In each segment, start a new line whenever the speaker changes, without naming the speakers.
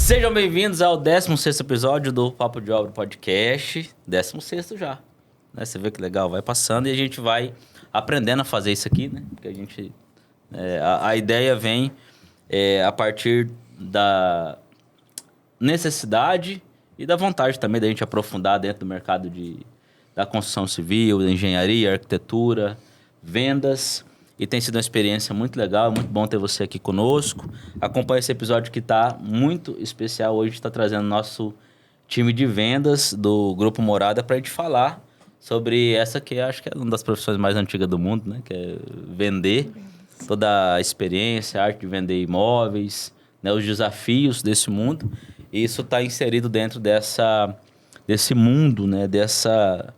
Sejam bem-vindos ao 16º episódio do Papo de Obra Podcast. 16º já, né? Você vê que legal, vai passando e a gente vai aprendendo a fazer isso aqui, né? Porque a gente... a ideia vem a partir da necessidade e da vontade também da gente aprofundar dentro do mercado da construção civil, da engenharia, arquitetura, vendas. E tem sido uma experiência muito legal, é muito bom ter você aqui conosco. Acompanhe esse episódio que está muito especial. Hoje a gente está trazendo nosso time de vendas do Grupo Morada para a gente falar sobre essa que acho que é uma das profissões mais antigas do mundo, né? Que é vender, toda a experiência, a arte de vender imóveis, né? Os desafios desse mundo. E isso está inserido dentro desse mundo, né? Dessa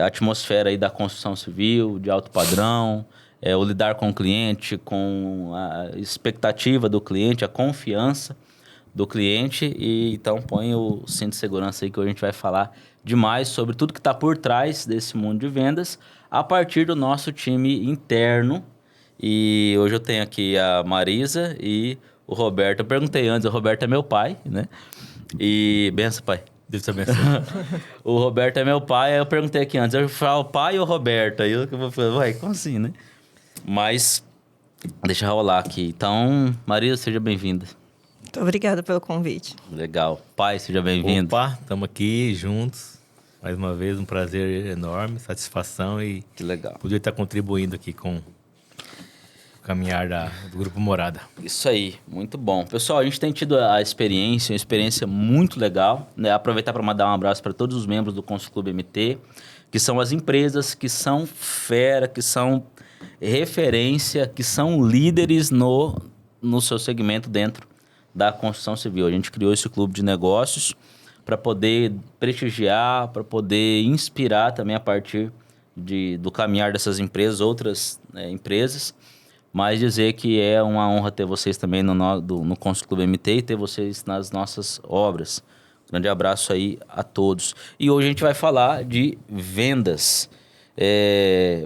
atmosfera aí da construção civil, de alto padrão, o lidar com o cliente, com a expectativa do cliente, a confiança do cliente. E então põe o cinto de segurança aí que hoje a gente vai falar demais sobre tudo que está por trás desse mundo de vendas a partir do nosso time interno. E hoje eu tenho aqui a Marisa e o Roberto. Eu perguntei antes, o Roberto é meu pai, né? E benção, pai.
Deus te abençoe.
O Roberto é meu pai, aí eu perguntei aqui antes, eu falo pai ou Roberto? Aí eu vou falar, ué, como assim, né? Mas deixa eu rolar aqui. Então, Marisa, seja bem-vinda.
Muito obrigada pelo convite.
Legal. Pai, seja bem-vindo.
Opa, estamos aqui juntos. Mais uma vez, um prazer enorme, satisfação e
que legal.
Poder estar contribuindo aqui com o caminhar do Grupo Morada.
Isso aí, muito bom. Pessoal, a gente tem tido uma experiência muito legal, né? Aproveitar para mandar um abraço para todos os membros do Constru Clube MT, que são as empresas que são fera, que são referência, que são líderes no seu segmento dentro da construção civil. A gente criou esse clube de negócios para poder prestigiar, para poder inspirar também a partir do caminhar dessas empresas, outras empresas, mas dizer que é uma honra ter vocês também no Constru Clube MT e ter vocês nas nossas obras. Grande abraço aí a todos. E hoje a gente vai falar de vendas.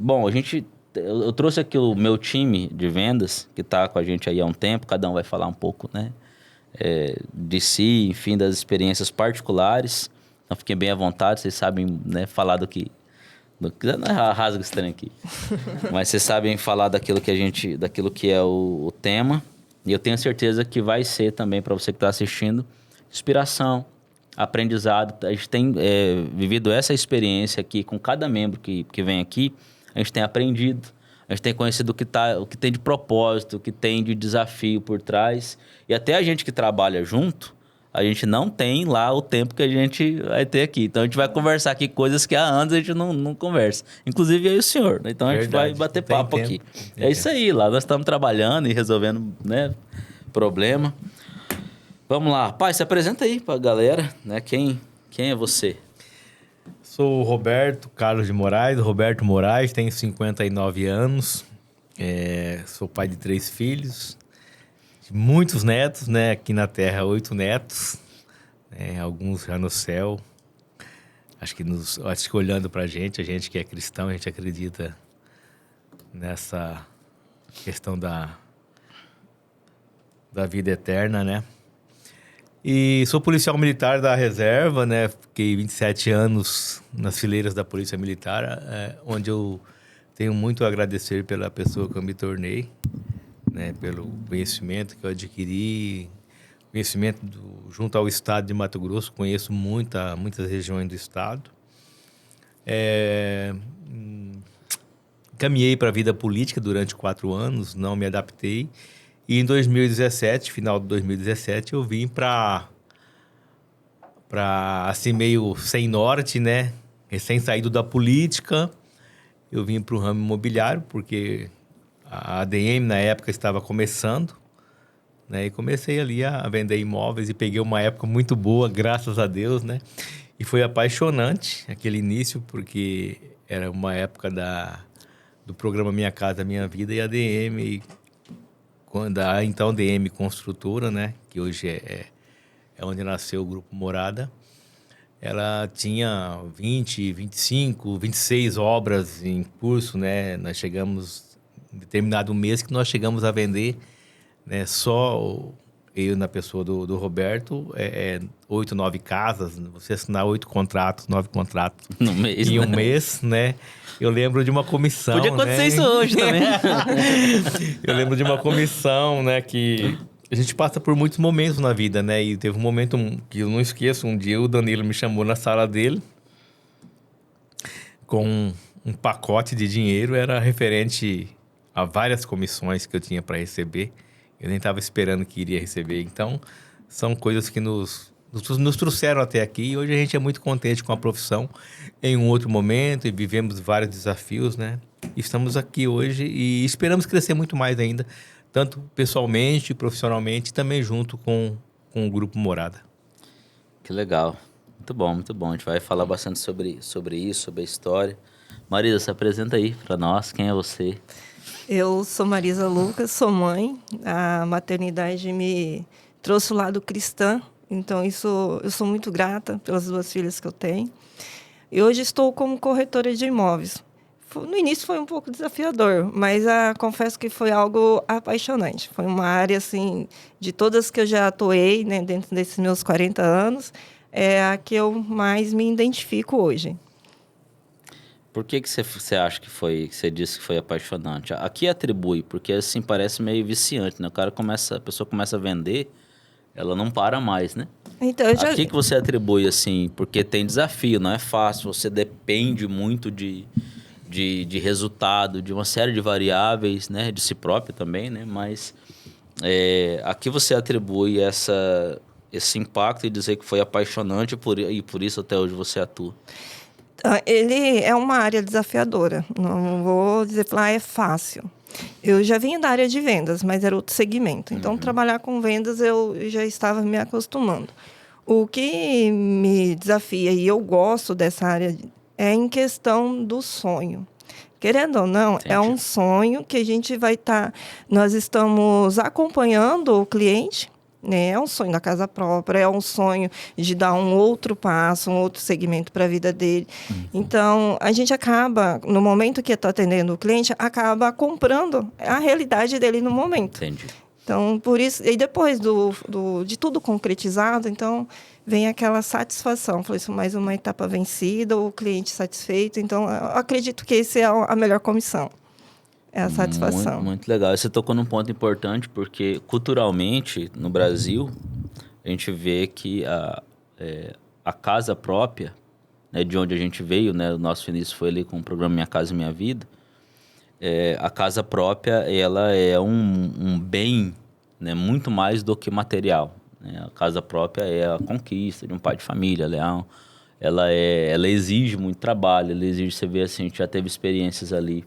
Bom, eu trouxe aqui o meu time de vendas, que está com a gente aí há um tempo. Cada um vai falar um pouco, né? De si, enfim, das experiências particulares. Então, fiquem bem à vontade. Vocês sabem, né, falar do que... Não rasga esse trem aqui. Mas vocês sabem falar daquilo que é o tema. E eu tenho certeza que vai ser também, para você que está assistindo, inspiração, aprendizado. A gente tem vivido essa experiência aqui com cada membro que vem aqui. A gente tem aprendido, a gente tem conhecido o que tem de propósito, o que tem de desafio por trás. E até a gente que trabalha junto, a gente não tem lá o tempo que a gente vai ter aqui. Então, a gente vai conversar aqui coisas que há anos a gente não conversa. Inclusive, eu e o senhor. Né? Então, a gente vai bater papo aqui. É isso aí. Lá nós estamos trabalhando e resolvendo, né, problema. Vamos lá. Pai, se apresenta aí para a galera. Né? Quem é você?
Sou o Roberto Carlos de Moraes, Roberto Moraes, tenho 59 anos. Sou pai de 3 filhos. Muitos netos, né? Aqui na Terra, 8 netos. Alguns já no céu. Acho que olhando pra gente, a gente que é cristão, a gente acredita nessa questão da vida eterna, né? E sou policial militar da reserva, né? Fiquei 27 anos nas fileiras da Polícia Militar, onde eu tenho muito a agradecer pela pessoa que eu me tornei. Né, pelo conhecimento que eu adquiri, conhecimento junto ao estado de Mato Grosso, conheço muitas regiões do estado. Caminhei para a vida política durante 4 anos, não me adaptei. E em 2017, final de 2017, eu vim para assim, meio sem norte, né? Recém saído da política, eu vim para o ramo imobiliário, porque a ADM, na época, estava começando, né? E comecei ali a vender imóveis e peguei uma época muito boa, graças a Deus, né? E foi apaixonante aquele início, porque era uma época do programa Minha Casa Minha Vida e a ADM, então ADM Construtora, né? Que hoje é onde nasceu o Grupo Morada. Ela tinha 20, 25, 26 obras em curso, né? Nós chegamos... determinado mês que nós chegamos a vender, né, só eu na pessoa do Roberto, 8, 9 casas, você assinar 8 contratos, 9 contratos
No mês,
em um
né?
mês, né? Eu lembro de uma comissão,
Podia acontecer
né?
isso hoje também.
Eu lembro de uma comissão, né, que a gente passa por muitos momentos na vida, né? E teve um momento que eu não esqueço, um dia o Danilo me chamou na sala dele com um pacote de dinheiro, era referente a várias comissões que eu tinha para receber. Eu nem estava esperando que iria receber. Então, são coisas que nos trouxeram até aqui. E hoje a gente é muito contente com a profissão em um outro momento e vivemos vários desafios, né? Estamos aqui hoje e esperamos crescer muito mais ainda, tanto pessoalmente, profissionalmente, e também junto com o Grupo Morada.
Que legal. Muito bom, muito bom. A gente vai falar bastante sobre isso, sobre a história. Marisa, se apresenta aí para nós. Quem é você?
Eu sou Marisa Lucas, sou mãe. A maternidade me trouxe o lado cristã, então eu sou muito grata pelas 2 filhas que eu tenho. E hoje estou como corretora de imóveis. No início foi um pouco desafiador, mas confesso que foi algo apaixonante. Foi uma área, assim, de todas que eu já atuei, né, dentro desses meus 40 anos, é a que eu mais me identifico hoje.
Por que você acha que foi, que você disse que foi apaixonante? A que atribui? Porque assim parece meio viciante, né? A pessoa começa a vender, ela não para mais, né?
Então,
A que você atribui assim? Porque tem desafio, não é fácil, você depende muito de resultado, de uma série de variáveis, né? De si próprio também, né? Mas a que você atribui esse impacto e dizer que foi apaixonante e por isso até hoje você atua?
Ele é uma área desafiadora. Não vou dizer que lá é fácil. Eu já vinha da área de vendas, mas era outro segmento. Então, trabalhar com vendas eu já estava me acostumando. O que me desafia, e eu gosto dessa área, é em questão do sonho. Querendo ou não,
Entendi.
É um sonho que a gente vai estar... Nós estamos acompanhando o cliente, né? É um sonho da casa própria, é um sonho de dar um outro passo, um outro segmento para a vida dele. Então, a gente acaba, no momento que está atendendo o cliente, acaba comprando a realidade dele no momento.
Entendi.
Então, por isso... E depois de tudo concretizado, então, vem aquela satisfação. Falei, isso mais uma etapa vencida, o cliente satisfeito. Então, eu acredito que essa é a melhor comissão. É a satisfação.
Muito, muito legal. Você tocou num ponto importante, porque culturalmente, no Brasil, a gente vê que a casa própria, né, de onde a gente veio, né, o nosso início foi ali com o programa Minha Casa Minha Vida, a casa própria, ela é um bem, né, muito mais do que material. Né? A casa própria é a conquista de um pai de família, ela exige muito trabalho, ela exige, você vê assim, a gente já teve experiências ali.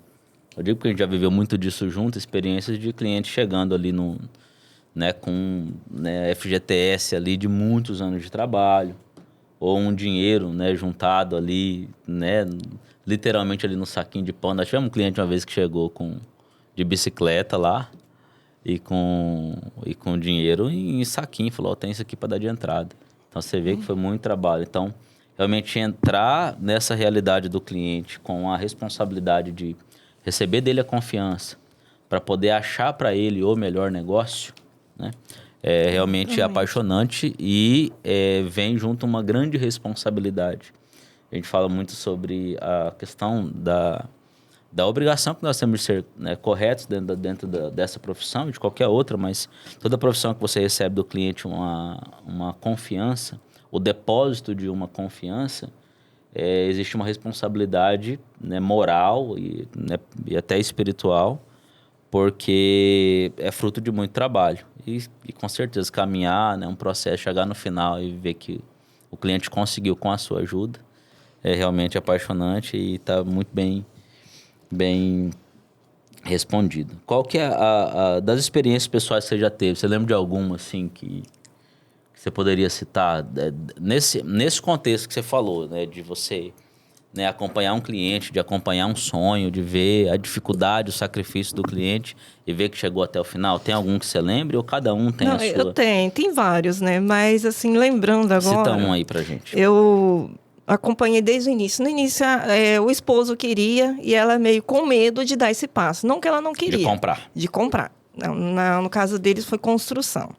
Eu digo porque a gente já viveu muito disso junto, experiências de clientes chegando ali com FGTS ali de muitos anos de trabalho, ou um dinheiro, né, juntado ali, né, literalmente ali no saquinho de pão. Nós tivemos um cliente uma vez que chegou de bicicleta lá e com dinheiro em saquinho, falou, tem isso aqui para dar de entrada. Então você vê que foi muito trabalho. Então, realmente entrar nessa realidade do cliente com a responsabilidade de receber dele a confiança para poder achar para ele o melhor negócio, né? É realmente apaixonante e vem junto uma grande responsabilidade. A gente fala muito sobre a questão da obrigação que nós temos de ser, né, corretos dentro dessa profissão e de qualquer outra, mas toda profissão que você recebe do cliente uma confiança, o depósito de uma confiança, existe uma responsabilidade, né, moral e até espiritual, porque é fruto de muito trabalho. E com certeza caminhar, né, um processo, chegar no final e ver que o cliente conseguiu com a sua ajuda, é realmente apaixonante e está muito bem respondido. Qual que é das experiências pessoais que você já teve? Você lembra de alguma, assim, que você poderia citar? Nesse contexto que você falou, né? De você, né, acompanhar um cliente, de acompanhar um sonho, de ver a dificuldade, o sacrifício do cliente e ver que chegou até o final. Tem algum que você lembre ou cada um tem a sua?
Eu tenho. Tem vários, né? Mas, assim, lembrando agora...
Cita um aí pra gente.
Eu acompanhei desde o início. No início, o esposo queria e ela meio com medo de dar esse passo. Não que ela não queria.
De comprar.
De comprar. Não, no caso deles, foi construção.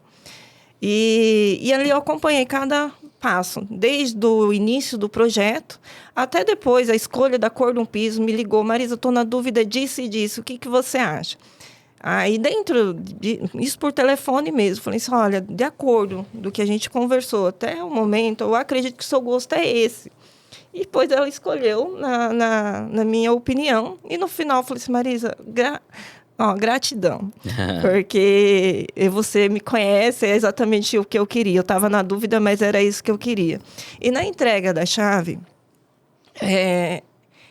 E ali eu acompanhei cada passo, desde o início do projeto até depois a escolha da cor de um piso. Me ligou: Marisa, estou na dúvida disso e disso, o que você acha? Aí isso por telefone mesmo, falei assim: olha, de acordo do que a gente conversou até o momento, eu acredito que o seu gosto é esse. E depois ela escolheu na minha opinião, e no final eu falei assim: Marisa, gratidão, porque você me conhece, é exatamente o que eu queria. Eu estava na dúvida, mas era isso que eu queria. E na entrega da chave,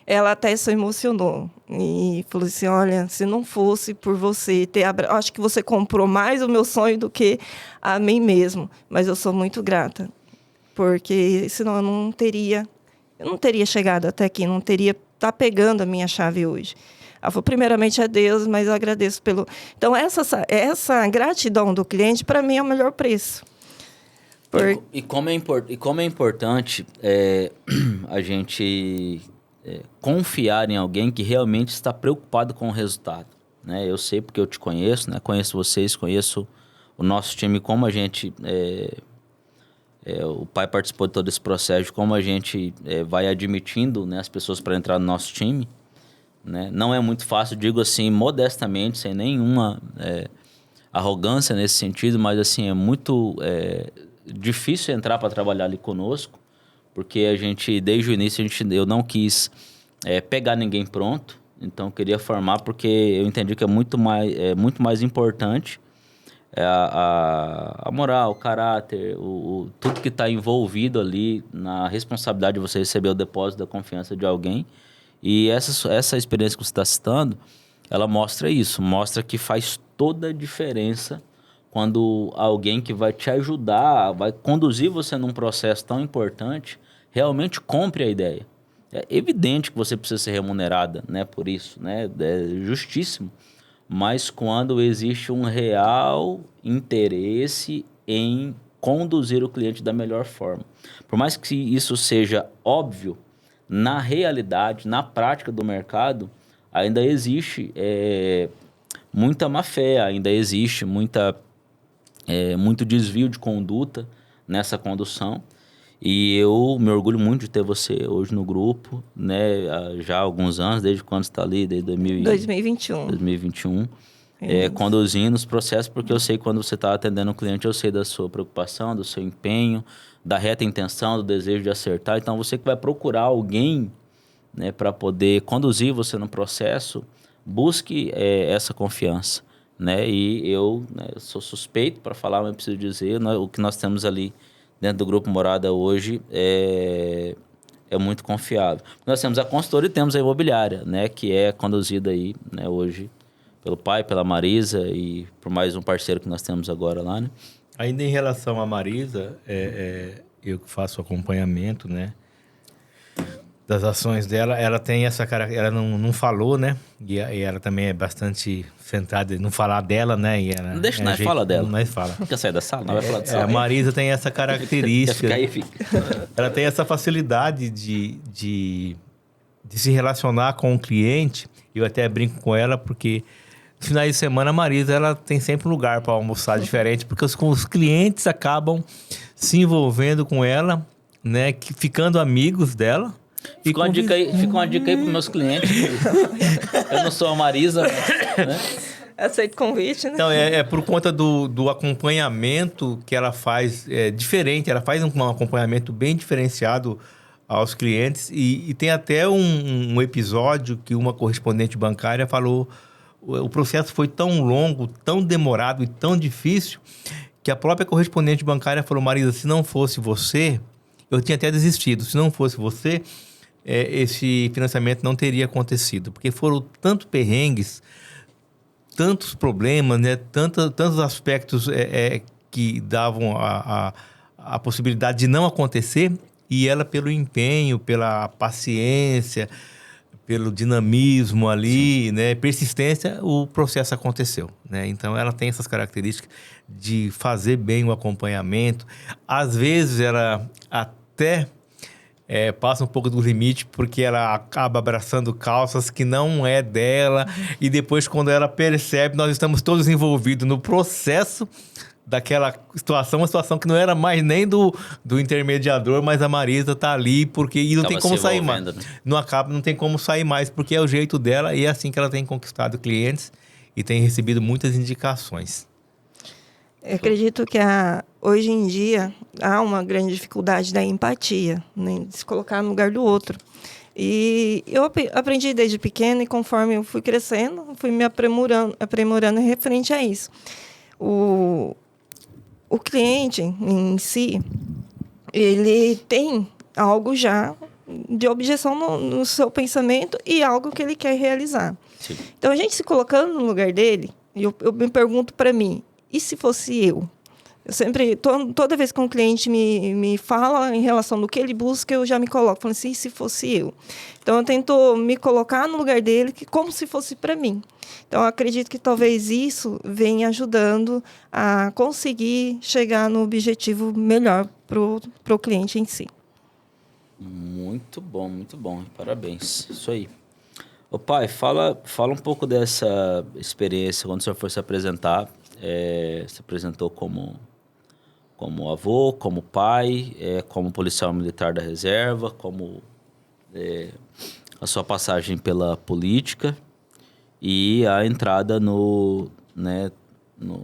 ela até se emocionou e falou assim: olha, se não fosse por você acho que você comprou mais o meu sonho do que a mim mesmo, mas eu sou muito grata, porque senão eu não teria chegado até aqui, não teria tá pegando a minha chave hoje. Ela falou: primeiramente é Deus, mas eu agradeço pelo... Então, essa gratidão do cliente, para mim, é o melhor preço.
E como é importante a gente confiar em alguém que realmente está preocupado com o resultado, né? Eu sei porque eu te conheço, né? Conheço vocês, conheço o nosso time, como a gente... o pai participou de todo esse processo, de como a gente vai admitindo, né, as pessoas para entrar no nosso time. Né? Não é muito fácil, digo assim, modestamente, sem nenhuma arrogância nesse sentido, mas assim, é muito difícil entrar para trabalhar ali conosco, porque a gente, desde o início, eu não quis pegar ninguém pronto, então eu queria formar, porque eu entendi que é muito mais importante a moral, o caráter, tudo que está envolvido ali na responsabilidade de você receber o depósito da confiança de alguém. E essa experiência que você está citando, ela mostra isso, mostra que faz toda a diferença quando alguém que vai te ajudar, vai conduzir você num processo tão importante, realmente compre a ideia. É evidente que você precisa ser remunerada, né, por isso, né, é justíssimo, mas quando existe um real interesse em conduzir o cliente da melhor forma. Por mais que isso seja óbvio, na realidade, na prática do mercado, ainda existe muita má-fé, ainda existe muito desvio de conduta nessa condução. E eu me orgulho muito de ter você hoje no grupo, né? Já há alguns anos, desde quando você está ali, desde 2021. Conduzindo os processos, porque eu sei quando você está atendendo o cliente, eu sei da sua preocupação, do seu empenho, da reta intenção, do desejo de acertar. Então, você que vai procurar alguém, né, para poder conduzir você no processo, busque essa confiança, né? E eu sou suspeito para falar, mas preciso dizer, o que nós temos ali dentro do Grupo Morada hoje é muito confiável. Nós temos a consultora e temos a imobiliária, né, que é conduzida aí, né, hoje pelo pai, pela Marisa e por mais um parceiro que nós temos agora lá, né?
Ainda em relação à Marisa, eu que faço acompanhamento, né, das ações dela, ela tem essa ela não falou, né, e ela também é bastante centrada em não falar dela, né, e ela,
não deixa nós falar dela.
Nós fala.
Quer sair da sala? Não vai falar de sala.
A Marisa tem essa característica.
Quer ficar aí, fica.
Ela tem essa facilidade de se relacionar com o cliente. Eu até brinco com ela porque no final de semana a Marisa ela tem sempre um lugar para almoçar diferente, porque os clientes acabam se envolvendo com ela, né, ficando amigos dela.
Fica uma dica aí para meus clientes. Eu não sou a Marisa, mas, né?
Aceito convite, né?
Então, por conta do acompanhamento que ela faz diferente. Ela faz um acompanhamento bem diferenciado aos clientes. E tem até um episódio que uma correspondente bancária falou: o processo foi tão longo, tão demorado e tão difícil, que a própria correspondente bancária falou: Marisa, se não fosse você, eu tinha até desistido. Se não fosse você, esse financiamento não teria acontecido. Porque foram tantos perrengues, tantos problemas, né? Tantos aspectos que davam a possibilidade de não acontecer. E ela, pelo empenho, pela paciência, pelo dinamismo ali, sim, né, persistência, o processo aconteceu, né? Então, ela tem essas características de fazer bem o acompanhamento. Às vezes, ela até passa um pouco do limite, porque ela acaba abraçando calças que não é dela. E depois, quando ela percebe, nós estamos todos envolvidos no processo daquela situação, uma situação que não era mais nem do intermediador, mas a Marisa tá ali porque e não tem como sair mais.
Né?
Não tem como sair mais, porque é o jeito dela e é assim que ela tem conquistado clientes e tem recebido muitas indicações.
Eu acredito que hoje em dia há uma grande dificuldade da empatia, né? De se colocar no lugar do outro. E eu aprendi desde pequena e conforme eu fui crescendo, fui me aprimorando referente a isso. O cliente em si, ele tem algo já de objeção no seu pensamento e algo que ele quer realizar.
Sim.
Então, a gente se colocando no lugar dele, eu me pergunto para mim, e se fosse eu? Eu sempre, toda vez que um cliente me fala em relação do que ele busca, eu já me coloco, falando assim, e se fosse eu? Então, eu tento me colocar no lugar dele como se fosse para mim. Então, eu acredito que talvez isso venha ajudando a conseguir chegar no objetivo melhor para o cliente em si.
Muito bom. Parabéns. Isso aí. Ô pai, fala um pouco dessa experiência quando o senhor foi se apresentar. Se apresentou como avô, como pai, como policial militar da reserva, como a sua passagem pela política e a entrada no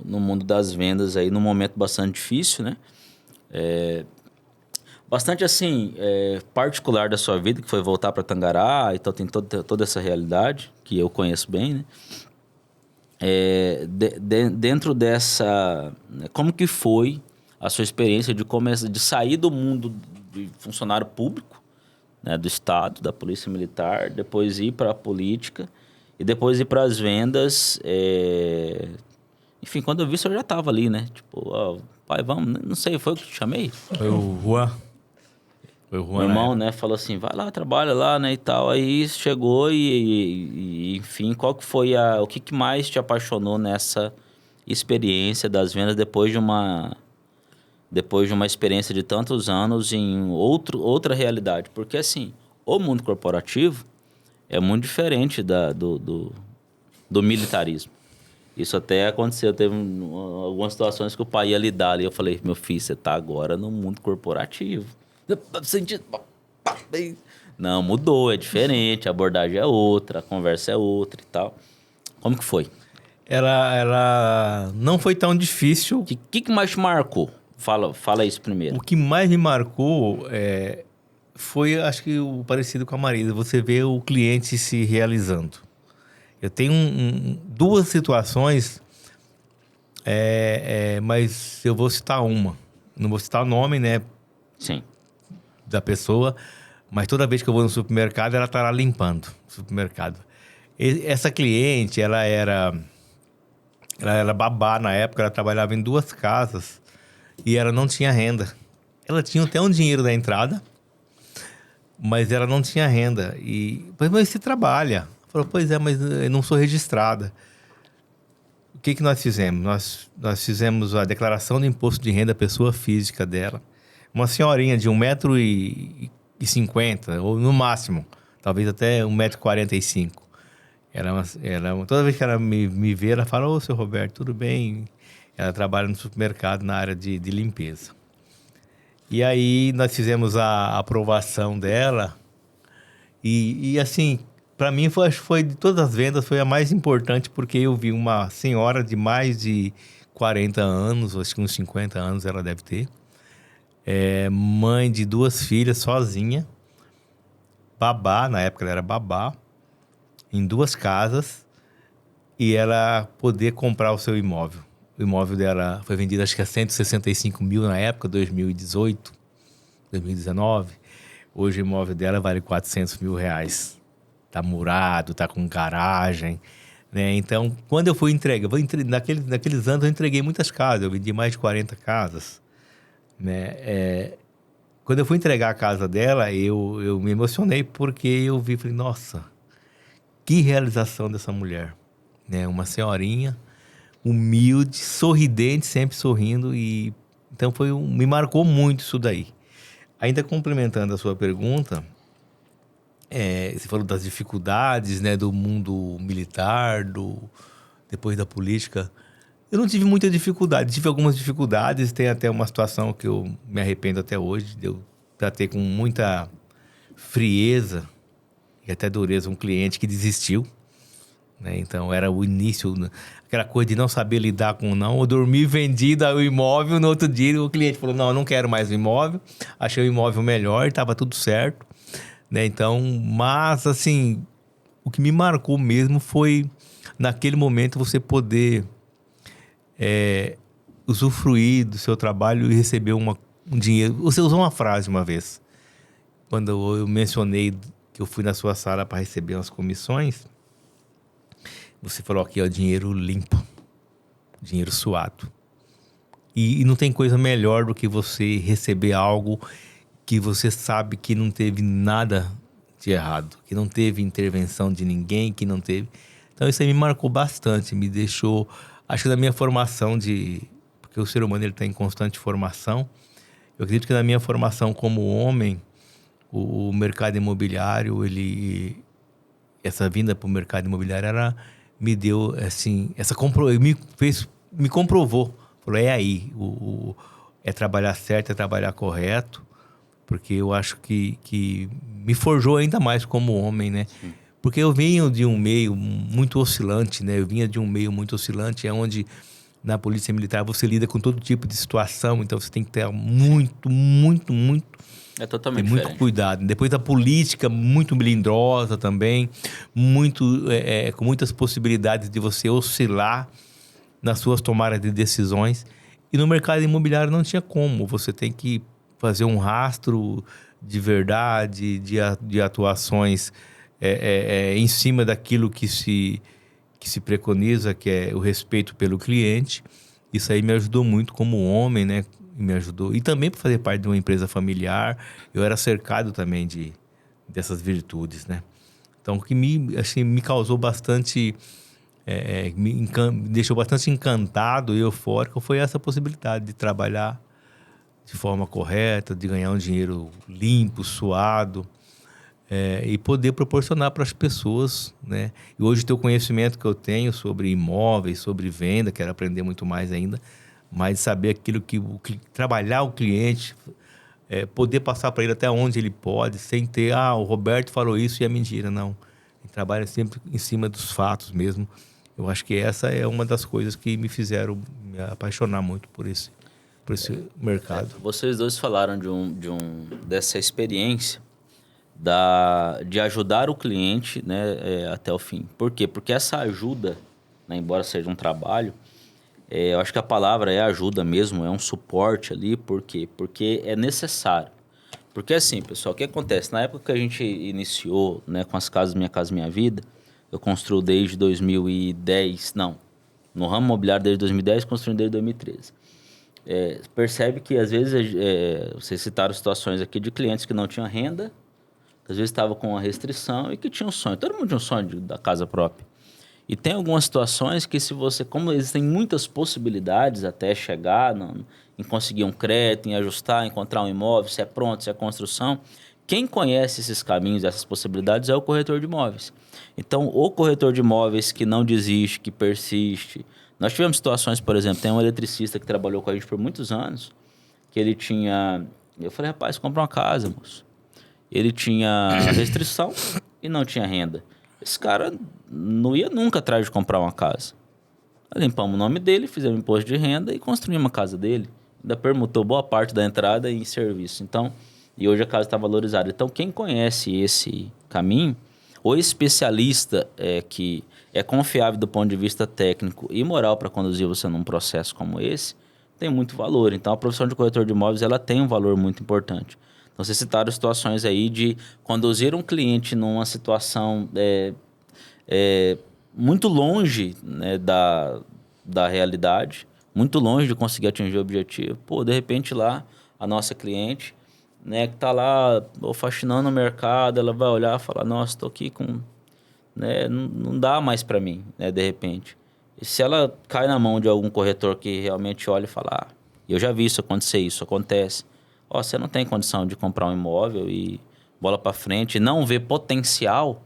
mundo das vendas aí num momento bastante difícil, né? Bastante assim, particular da sua vida, que foi voltar para Tangará, então tem toda essa realidade que eu conheço bem, né? Dentro dessa, né, como que foi a sua experiência de sair do mundo de funcionário público, né, do Estado, da Polícia Militar, depois ir para a política e depois ir para as vendas. Enfim, quando eu vi, o senhor já estava ali, né? Tipo, pai, vamos, não sei, foi o que te chamei?
Foi o Juan.
Meu irmão, né, falou assim, vai lá, trabalha lá, né, e tal. Aí chegou e enfim, qual que foi o que mais te apaixonou nessa experiência das vendas depois de uma experiência de tantos anos em outra realidade? Porque, assim, o mundo corporativo é muito diferente do militarismo. Isso até aconteceu, teve algumas situações que o pai ia lidar ali. Eu falei, meu filho, você tá agora no mundo corporativo. Não, mudou, é diferente, a abordagem é outra, a conversa é outra e tal. Como que foi?
Ela não foi tão difícil.
O que mais te marcou? Fala isso primeiro.
O que mais me marcou foi, acho que, o parecido com a Marisa. Você vê o cliente se realizando. Eu tenho duas situações, mas eu vou citar uma. Não vou citar o nome, né?
Sim.
Da pessoa, mas toda vez que eu vou no supermercado, ela tá lá limpando o supermercado. Essa cliente, ela era babá na época, ela trabalhava em 2 casas e ela não tinha renda. Ela tinha até um dinheiro da entrada, mas ela não tinha renda. E, mas você trabalha? Falou, pois é, mas eu não sou registrada. O que nós fizemos? Nós fizemos a declaração do imposto de renda pessoa física dela. Uma senhorinha de 1,50 m, ou no máximo, talvez até 1,45 m. Toda vez que ela me vê, ela fala, ô, seu Roberto, tudo bem? Ela trabalha no supermercado na área de limpeza. E aí nós fizemos a aprovação dela e assim, para mim foi de todas as vendas, foi a mais importante, porque eu vi uma senhora de mais de 40 anos, acho que uns 50 anos ela deve ter, mãe de 2 filhas, sozinha, babá, na época ela era babá, em 2 casas, e ela poder comprar o seu imóvel. O imóvel dela foi vendido, acho que a 165 mil na época, 2018, 2019. Hoje o imóvel dela vale 400 mil reais. Tá murado, tá com garagem, né? Então, quando eu fui entregar, naqueles anos eu entreguei muitas casas, eu vendi mais de 40 casas, né? Quando eu fui entregar a casa dela, eu me emocionei porque eu vi, falei, nossa, que realização dessa mulher, né? Uma senhorinha humilde, sorridente, sempre sorrindo, e então me marcou muito isso daí. Ainda complementando a sua pergunta, você falou das dificuldades, né, do mundo militar, depois da política. Eu não tive muita dificuldade. Tive algumas dificuldades. Tem até uma situação que eu me arrependo até hoje. Eu tratei com muita frieza e até dureza um cliente que desistiu, né? Então, era o início, aquela coisa de não saber lidar com o não. Eu dormi vendido o imóvel, no outro dia o cliente falou, não, eu não quero mais o imóvel. Achei o imóvel melhor, estava tudo certo, né? Então, mas assim, o que me marcou mesmo foi, naquele momento, você poder usufruir do seu trabalho e receber um dinheiro. Você usou uma frase uma vez, quando eu mencionei que eu fui na sua sala para receber umas comissões, você falou aqui, ó, dinheiro limpo, dinheiro suado. E não tem coisa melhor do que você receber algo que você sabe que não teve nada de errado, que não teve intervenção de ninguém, que não teve... Então isso aí me marcou bastante, me deixou... Acho que na minha formação porque o ser humano ele está em constante formação, eu acredito que na minha formação como homem, o mercado imobiliário, essa vinda para o mercado imobiliário, me deu, assim, me comprovou. Falou, é aí, é trabalhar certo, é trabalhar correto, porque eu acho que me forjou ainda mais como homem, né? Sim. Porque eu venho de um meio muito oscilante, né? Eu vinha de um meio muito oscilante, onde na polícia militar você lida com todo tipo de situação, então você tem que ter muito
é totalmente
muito
diferente.
cuidado. Depois a política muito melindrosa também, com muitas possibilidades de você oscilar nas suas tomadas de decisões. E no mercado imobiliário não tinha como. Você tem que fazer um rastro de verdade, de atuações em cima daquilo que se preconiza, que é o respeito pelo cliente. Isso aí me ajudou muito como homem, né? Me ajudou. E também para fazer parte de uma empresa familiar, eu era cercado também dessas virtudes, né? Então, o que me causou bastante... me deixou bastante encantado e eufórico foi essa possibilidade de trabalhar de forma correta, de ganhar um dinheiro limpo, suado, e poder proporcionar para as pessoas, né? E hoje o conhecimento que eu tenho sobre imóveis, sobre venda, quero aprender muito mais ainda, mas saber aquilo trabalhar o cliente, poder passar para ele até onde ele pode, sem ter, o Roberto falou isso e é mentira, não. Ele trabalha sempre em cima dos fatos mesmo. Eu acho que essa é uma das coisas que me fizeram me apaixonar muito por esse mercado.
Vocês dois falaram dessa experiência de ajudar o cliente, né, até o fim. Por quê? Porque essa ajuda, né, embora seja um trabalho, eu acho que a palavra é ajuda mesmo, é um suporte ali. Por quê? Porque é necessário. Porque assim, pessoal, o que acontece? Na época que a gente iniciou, né, com as casas Minha Casa Minha Vida, eu construo desde 2010, no ramo imobiliário desde 2010, construindo desde 2013. Percebe que às vezes, vocês citaram situações aqui de clientes que não tinham renda, que às vezes estavam com uma restrição e que tinham um sonho. Todo mundo tinha um sonho da casa própria. E tem algumas situações que como existem muitas possibilidades até chegar em conseguir um crédito, em ajustar, encontrar um imóvel, se é pronto, se é construção, quem conhece esses caminhos, essas possibilidades é o corretor de imóveis. Então, o corretor de imóveis que não desiste, que persiste. Nós tivemos situações, por exemplo, tem um eletricista que trabalhou com a gente por muitos anos, que ele tinha... Eu falei, rapaz, compra uma casa, moço. Ele tinha restrição e não tinha renda. Esse cara não ia nunca atrás de comprar uma casa. Limpamos o nome dele, fizemos imposto de renda e construímos a casa dele. Ainda permutou boa parte da entrada em serviço. Então, e hoje a casa está valorizada. Então, quem conhece esse caminho, o especialista que é confiável do ponto de vista técnico e moral para conduzir você num processo como esse, tem muito valor. Então, a profissão de corretor de imóveis ela tem um valor muito importante. Então, vocês citaram situações aí de conduzir um cliente numa situação muito longe, né, da realidade, muito longe de conseguir atingir o objetivo. Pô, de repente lá, a nossa cliente, né, que está lá faxinando no mercado, ela vai olhar e falar, nossa, estou aqui com... Né, não dá mais para mim, né, de repente. E se ela cai na mão de algum corretor que realmente olha e fala, eu já vi isso acontece. Você não tem condição de comprar um imóvel e bola para frente, não vê potencial,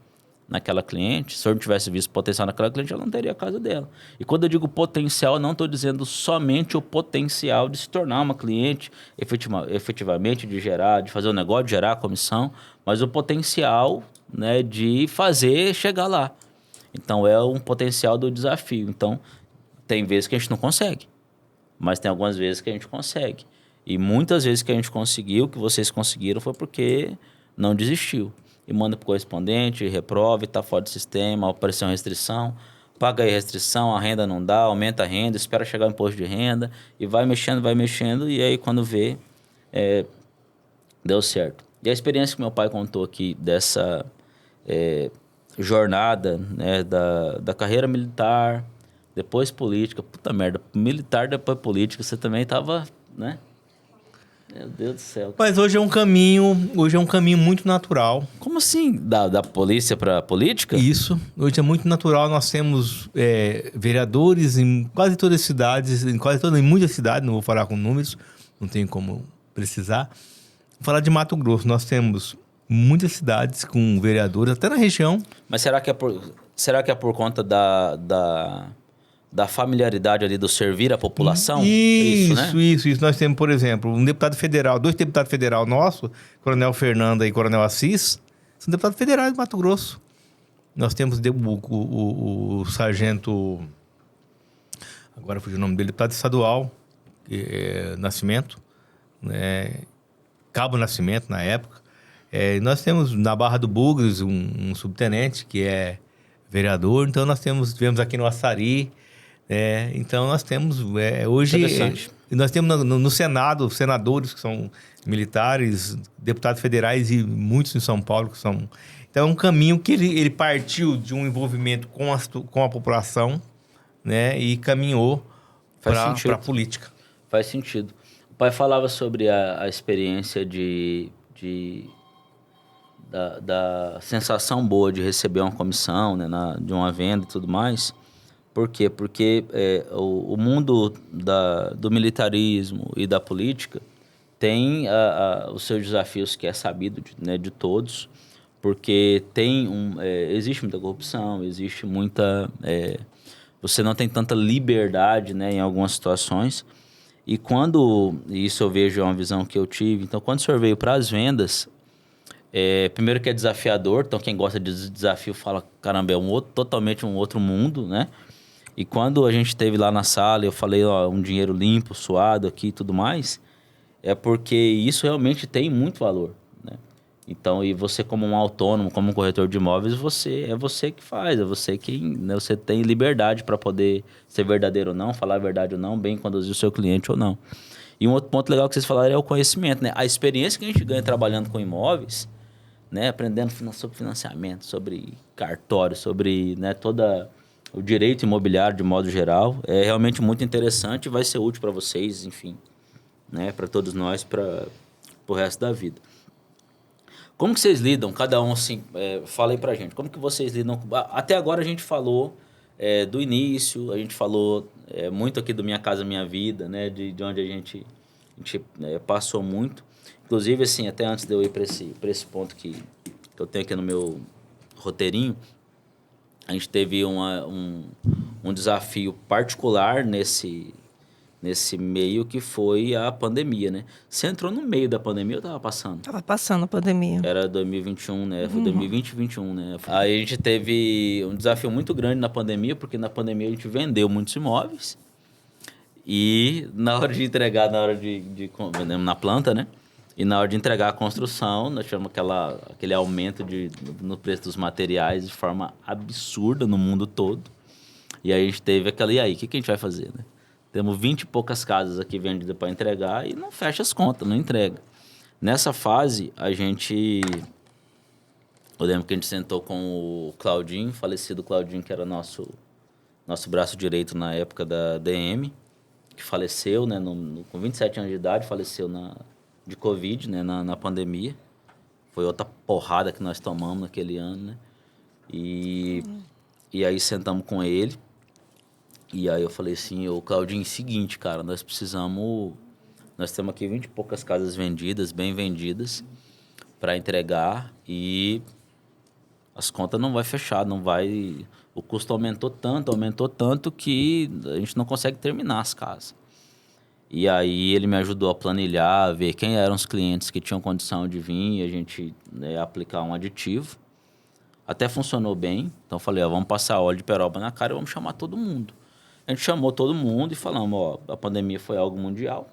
naquela cliente, se eu não tivesse visto potencial naquela cliente, ela não teria a casa dela. E quando eu digo potencial, eu não estou dizendo somente o potencial de se tornar uma cliente, efetivamente, de gerar, de fazer o negócio, de gerar a comissão, mas o potencial, né, de fazer chegar lá. Então, é um potencial do desafio. Então, tem vezes que a gente não consegue, mas tem algumas vezes que a gente consegue. E muitas vezes que a gente conseguiu, que vocês conseguiram, foi porque não desistiu. E manda para o correspondente, reprova, está fora do sistema, apareceu uma restrição, paga aí a restrição, a renda não dá, aumenta a renda, espera chegar o imposto de renda, e vai mexendo, e aí quando vê, deu certo. E a experiência que meu pai contou aqui dessa jornada, né, da carreira militar, depois política, puta merda, militar, depois política, você também estava, né? Meu Deus do céu.
Mas hoje é um caminho muito natural.
Como assim? Da polícia para política?
Isso. Hoje é muito natural. Nós temos vereadores em quase todas as cidades, em muitas cidades, não vou falar com números, não tenho como precisar. Vou falar de Mato Grosso. Nós temos muitas cidades com vereadores, até na região.
Mas será que é por conta da familiaridade ali do servir a população?
Isso,
né?
Isso. Nós temos, por exemplo, dois deputados federais nossos, Coronel Fernanda e Coronel Assis, são deputados federais do Mato Grosso. Nós temos o sargento, agora fugiu o nome dele, deputado estadual, Nascimento, né? Cabo Nascimento, na época. Nós temos na Barra do Bugres um subtenente que é vereador, então nós tivemos aqui no Açari. Então nós temos hoje nós temos no Senado senadores que são militares, deputados federais e muitos em São Paulo que são. Então é um caminho que ele partiu de um envolvimento com a população, né, e caminhou para a política.
Faz sentido. O pai falava sobre a experiência da sensação boa de receber uma comissão, né, de uma venda e tudo mais. Por quê? Porque o mundo do militarismo e da política tem os seus desafios, que é sabido de todos, porque existe muita corrupção, existe muita... você não tem tanta liberdade, né, em algumas situações. E isso eu vejo, é uma visão que eu tive, então quando o senhor veio para as vendas, primeiro que é desafiador, então quem gosta de desafio fala, caramba, totalmente um outro mundo, né? E quando a gente esteve lá na sala, eu falei, um dinheiro limpo, suado aqui e tudo mais, é porque isso realmente tem muito valor, né? Então, e você como um autônomo, como um corretor de imóveis, é você que faz, é você que, né, você tem liberdade para poder ser verdadeiro ou não, falar a verdade ou não, bem conduzir o seu cliente ou não. E um outro ponto legal que vocês falaram é o conhecimento, né? A experiência que a gente ganha trabalhando com imóveis, né, aprendendo sobre financiamento, sobre cartório, sobre, né, o direito imobiliário de modo geral, é realmente muito interessante e vai ser útil para vocês, enfim, né, para todos nós, para o resto da vida. Como que vocês lidam, cada um assim, fala aí pra gente, como que vocês lidam, até agora a gente falou do início, a gente falou muito aqui do Minha Casa Minha Vida, né, de onde a gente passou muito, inclusive assim, até antes de eu ir para esse ponto que eu tenho aqui no meu roteirinho, a gente teve um desafio particular nesse meio, que foi a pandemia, né? Você entrou no meio da pandemia ou estava passando?
Estava passando a pandemia.
Era 2021, né? Foi 2020 e 2021, né? Aí a gente teve um desafio muito grande na pandemia, porque na pandemia a gente vendeu muitos imóveis e na hora de entregar, vendemos na planta, né? E na hora de entregar a construção, nós tivemos aquele aumento no preço dos materiais de forma absurda no mundo todo. E aí a gente teve e aí, o que a gente vai fazer, né? Temos 20 e poucas casas aqui vendidas para entregar e não fecha as contas, não entrega. Nessa fase, eu lembro que a gente sentou com o Claudinho, falecido Claudinho, que era nosso braço direito na época da DM, que faleceu, né, com 27 anos de idade, faleceu de Covid, né, na pandemia. Foi outra porrada que nós tomamos naquele ano, né? E aí sentamos com ele. E aí eu falei assim, Claudinho, seguinte, cara, nós temos aqui 20 e poucas casas vendidas, bem vendidas, para entregar, e As contas não vai fechar, não vai... O custo aumentou tanto que a gente não consegue terminar as casas. E aí ele me ajudou a planilhar, ver quem eram os clientes que tinham condição de vir e a gente, né, aplicar um aditivo. Até funcionou bem. Então eu falei, vamos passar óleo de peroba na cara e vamos chamar todo mundo. A gente chamou todo mundo e falamos, a pandemia foi algo mundial.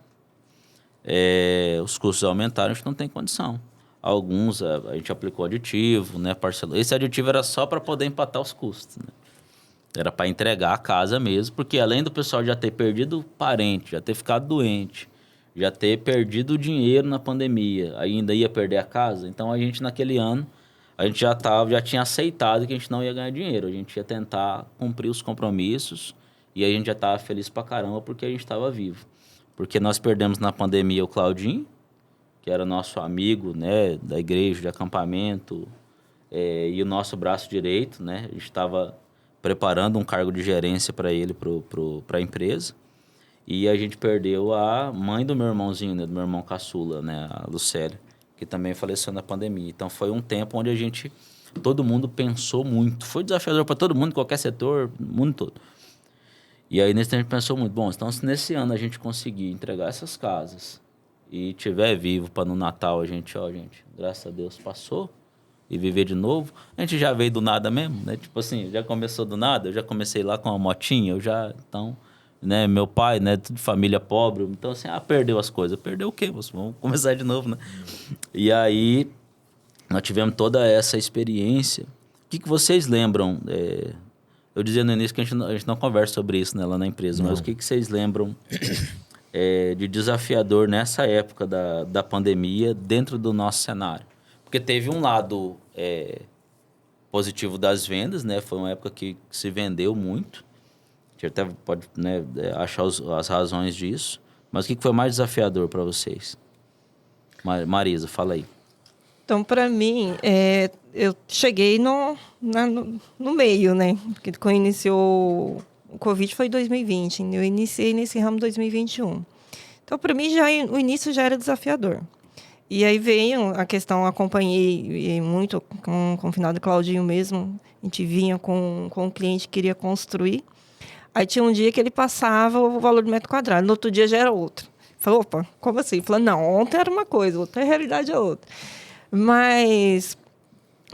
Os custos aumentaram, a gente não tem condição. Alguns a gente aplicou aditivo, né, parcelou. Esse aditivo era só para poder empatar os custos, né? Era para entregar a casa mesmo, porque além do pessoal já ter perdido parente, já ter ficado doente, já ter perdido o dinheiro na pandemia, ainda ia perder a casa. Então a gente naquele ano, a gente já tinha aceitado que a gente não ia ganhar dinheiro. A gente ia tentar cumprir os compromissos e aí a gente já estava feliz pra caramba porque a gente estava vivo. Porque nós perdemos na pandemia o Claudinho, que era nosso amigo, né, da igreja, de acampamento, e o nosso braço direito, né? A gente estava preparando um cargo de gerência para ele, para a empresa. E a gente perdeu a mãe do meu irmãozinho, né, do meu irmão caçula, né, a Lucélia, que também faleceu na pandemia. Então foi um tempo onde todo mundo pensou muito. Foi desafiador para todo mundo, qualquer setor, o mundo todo. E aí nesse tempo a gente pensou muito, então se nesse ano a gente conseguir entregar essas casas e tiver vivo para no Natal a gente, graças a Deus passou e viver de novo, a gente já veio do nada mesmo, né? Tipo assim, já começou do nada, eu já comecei lá com uma motinha, então, né, meu pai, né, tudo de família pobre, então assim, perdeu as coisas, perdeu o quê? Vamos começar de novo, né? E aí nós tivemos toda essa experiência. O que vocês lembram? Eu dizia no início que a gente não conversa sobre isso, né, lá na empresa, mas o que vocês lembram de desafiador nessa época da pandemia dentro do nosso cenário? Porque teve um lado positivo das vendas, né? Foi uma época que se vendeu muito. A gente até pode, né, achar as razões disso. Mas o que foi mais desafiador para vocês? Marisa, fala aí.
Então, para mim, eu cheguei no meio, né? Porque quando iniciou o Covid foi em 2020. Eu iniciei nesse ramo em 2021. Então, para mim, o início já era desafiador. E aí veio a questão, acompanhei muito com o final do Claudinho mesmo. A gente vinha com um cliente que queria construir. Aí tinha um dia que ele passava o valor do metro quadrado. No outro dia já era outro. Falei, opa, como assim? Falei, não, ontem era uma coisa, outra realidade é outra. Mas,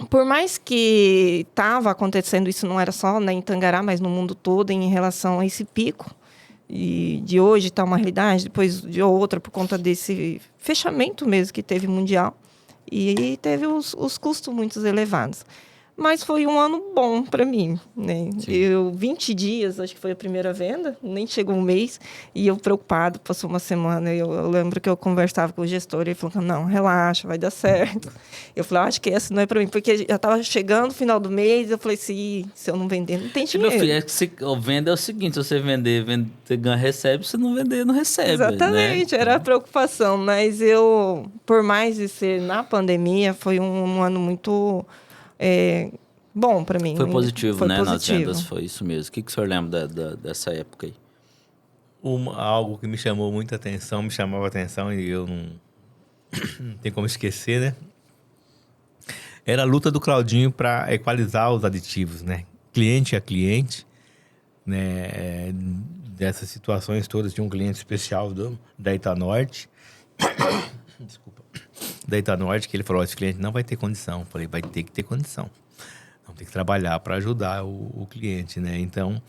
por mais que estava acontecendo, isso não era só em Tangará, mas no mundo todo, em relação a esse pico, e de hoje está uma realidade, depois de outra, por conta desse fechamento mesmo que teve mundial, e teve os custos muito elevados. Mas foi um ano bom para mim, né? 20 dias, acho que foi a primeira venda, nem chegou um mês, e eu preocupado, passou uma semana, eu lembro que eu conversava com o gestor, ele falou, não, relaxa, vai dar certo. Eu falei, acho que essa não é para mim, porque já estava chegando o final do mês, eu falei, se eu não vender, não tem dinheiro.
Meu filho, venda é o seguinte, se você vender, você ganha, recebe, se não vender, não recebe.
Exatamente, né? Era a preocupação, mas por mais de ser na pandemia, foi um ano muito... bom para mim.
Foi positivo,
foi
né?
Positivo.
Nas vendas, foi isso mesmo. O que o senhor lembra dessa época aí?
Algo que me chamava atenção e eu não tenho como esquecer, né? Era a luta do Claudinho para equalizar os aditivos, né? Cliente a cliente, né? Dessas situações todas, tinha um cliente especial da Itanorte. Desculpa. Da Itanorte, que ele falou, esse cliente não vai ter condição. Eu falei, vai ter que ter condição. Não, tem que trabalhar para ajudar o cliente, né? Então,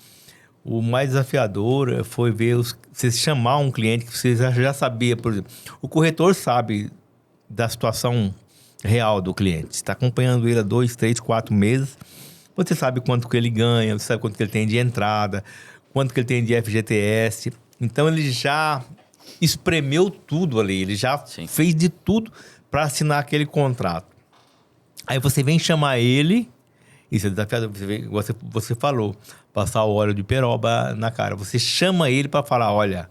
o mais desafiador foi ver você chamar um cliente que você já sabia, por exemplo, o corretor sabe da situação real do cliente. Você está acompanhando ele há 2, 3, 4 meses, você sabe quanto que ele ganha, você sabe quanto que ele tem de entrada, quanto que ele tem de FGTS. Então, ele já espremeu tudo ali, ele já fez de tudo para assinar aquele contrato. Aí você vem chamar ele, isso é desafiador, você falou, passar o óleo de peroba na cara. Você chama ele para falar, olha,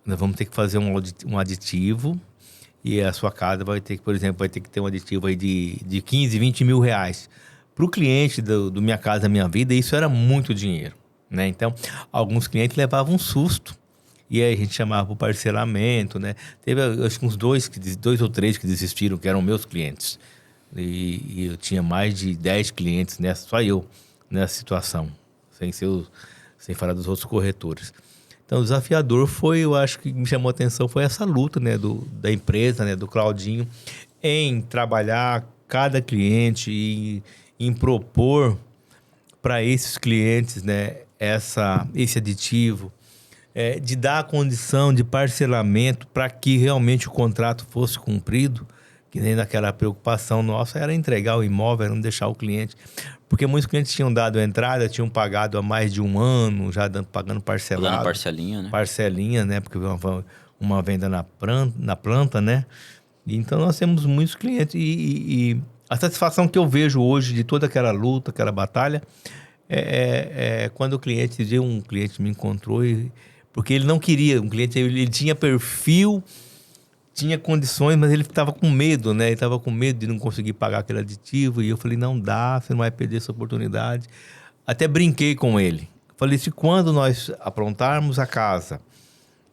nós vamos ter que fazer um aditivo e a sua casa vai ter que, por exemplo, vai ter que ter um aditivo aí de 15, 20 mil reais. Para o cliente do Minha Casa Minha Vida, isso era muito dinheiro, né? Então, alguns clientes levavam um susto. E aí a gente chamava para o parcelamento, né? Teve, acho que uns dois ou três que desistiram, que eram meus clientes. E eu tinha mais de 10 clientes só eu nessa situação, sem falar dos outros corretores. Então, o desafiador foi, eu acho que me chamou a atenção, foi essa luta, né, da empresa, né, do Claudinho, em trabalhar cada cliente e em propor para esses clientes, né, esse aditivo, de dar a condição de parcelamento para que realmente o contrato fosse cumprido, que nem naquela preocupação nossa era entregar o imóvel, era não deixar o cliente. Porque muitos clientes tinham dado a entrada, tinham pagado há mais de um ano, já pagando parcelado.
Pagando parcelinha, né?
Parcelinha, né? Porque uma venda na planta, né? Então, nós temos muitos clientes e a satisfação que eu vejo hoje de toda aquela luta, aquela batalha, quando um cliente me encontrou, porque ele não queria, ele tinha perfil, tinha condições, mas ele estava com medo, né? Ele estava com medo de não conseguir pagar aquele aditivo. E eu falei, não dá, você não vai perder essa oportunidade. Até brinquei com ele. Falei, se quando nós aprontarmos a casa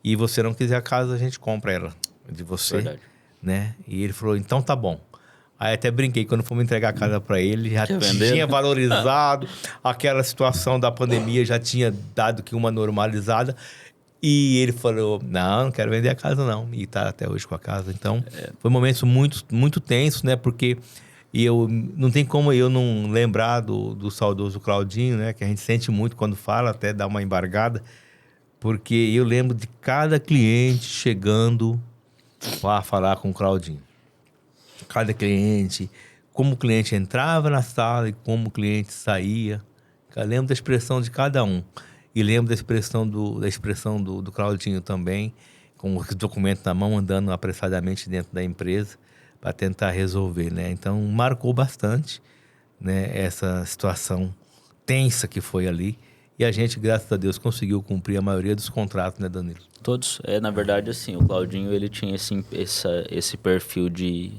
e você não quiser a casa, a gente compra ela de você. Verdade. Né? E ele falou, então tá bom. Aí até brinquei, quando fomos entregar a casa para ele, já tinha valorizado, aquela situação da pandemia já tinha dado que uma normalizada. E ele falou, não quero vender a casa não. E tá até hoje com a casa. Então, foi um momento muito, muito tenso, né? Porque não tem como eu não lembrar do saudoso Claudinho, né? Que a gente sente muito quando fala, até dá uma embargada. Porque eu lembro de cada cliente chegando para falar com o Claudinho. Cada cliente, como o cliente entrava na sala e como o cliente saía. Eu lembro da expressão de cada um. E lembro da expressão do Claudinho também, com os documentos na mão, andando apressadamente dentro da empresa para tentar resolver, né? Então, marcou bastante, né, essa situação tensa que foi ali. E a gente, graças a Deus, conseguiu cumprir a maioria dos contratos, né, Danilo?
Todos. Na verdade, assim, o Claudinho, ele tinha esse perfil de...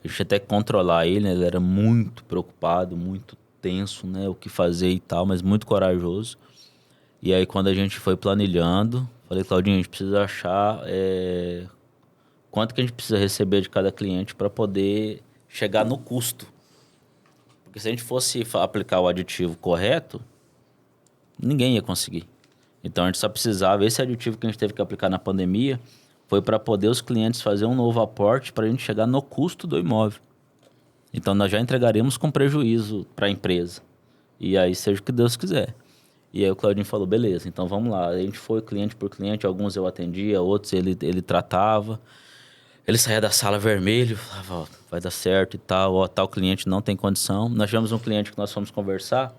A gente até controlar ele, né? Ele era muito preocupado, muito tenso, né? O que fazer e tal, mas muito corajoso. E aí, quando a gente foi planilhando, falei, Claudinho, a gente precisa achar quanto que a gente precisa receber de cada cliente para poder chegar no custo. Porque se a gente fosse aplicar o aditivo correto, ninguém ia conseguir. Então, a gente só precisava... Esse aditivo que a gente teve que aplicar na pandemia foi para poder os clientes fazer um novo aporte para a gente chegar no custo do imóvel. Então, nós já entregaremos com prejuízo para a empresa. E aí, seja o que Deus quiser. E aí o Claudinho falou, beleza, então vamos lá. A gente foi cliente por cliente, alguns eu atendia, outros ele tratava. Ele saía da sala vermelho, falava, ó, vai dar certo e tal, ó, tal cliente não tem condição. Nós tivemos um cliente que nós fomos conversar,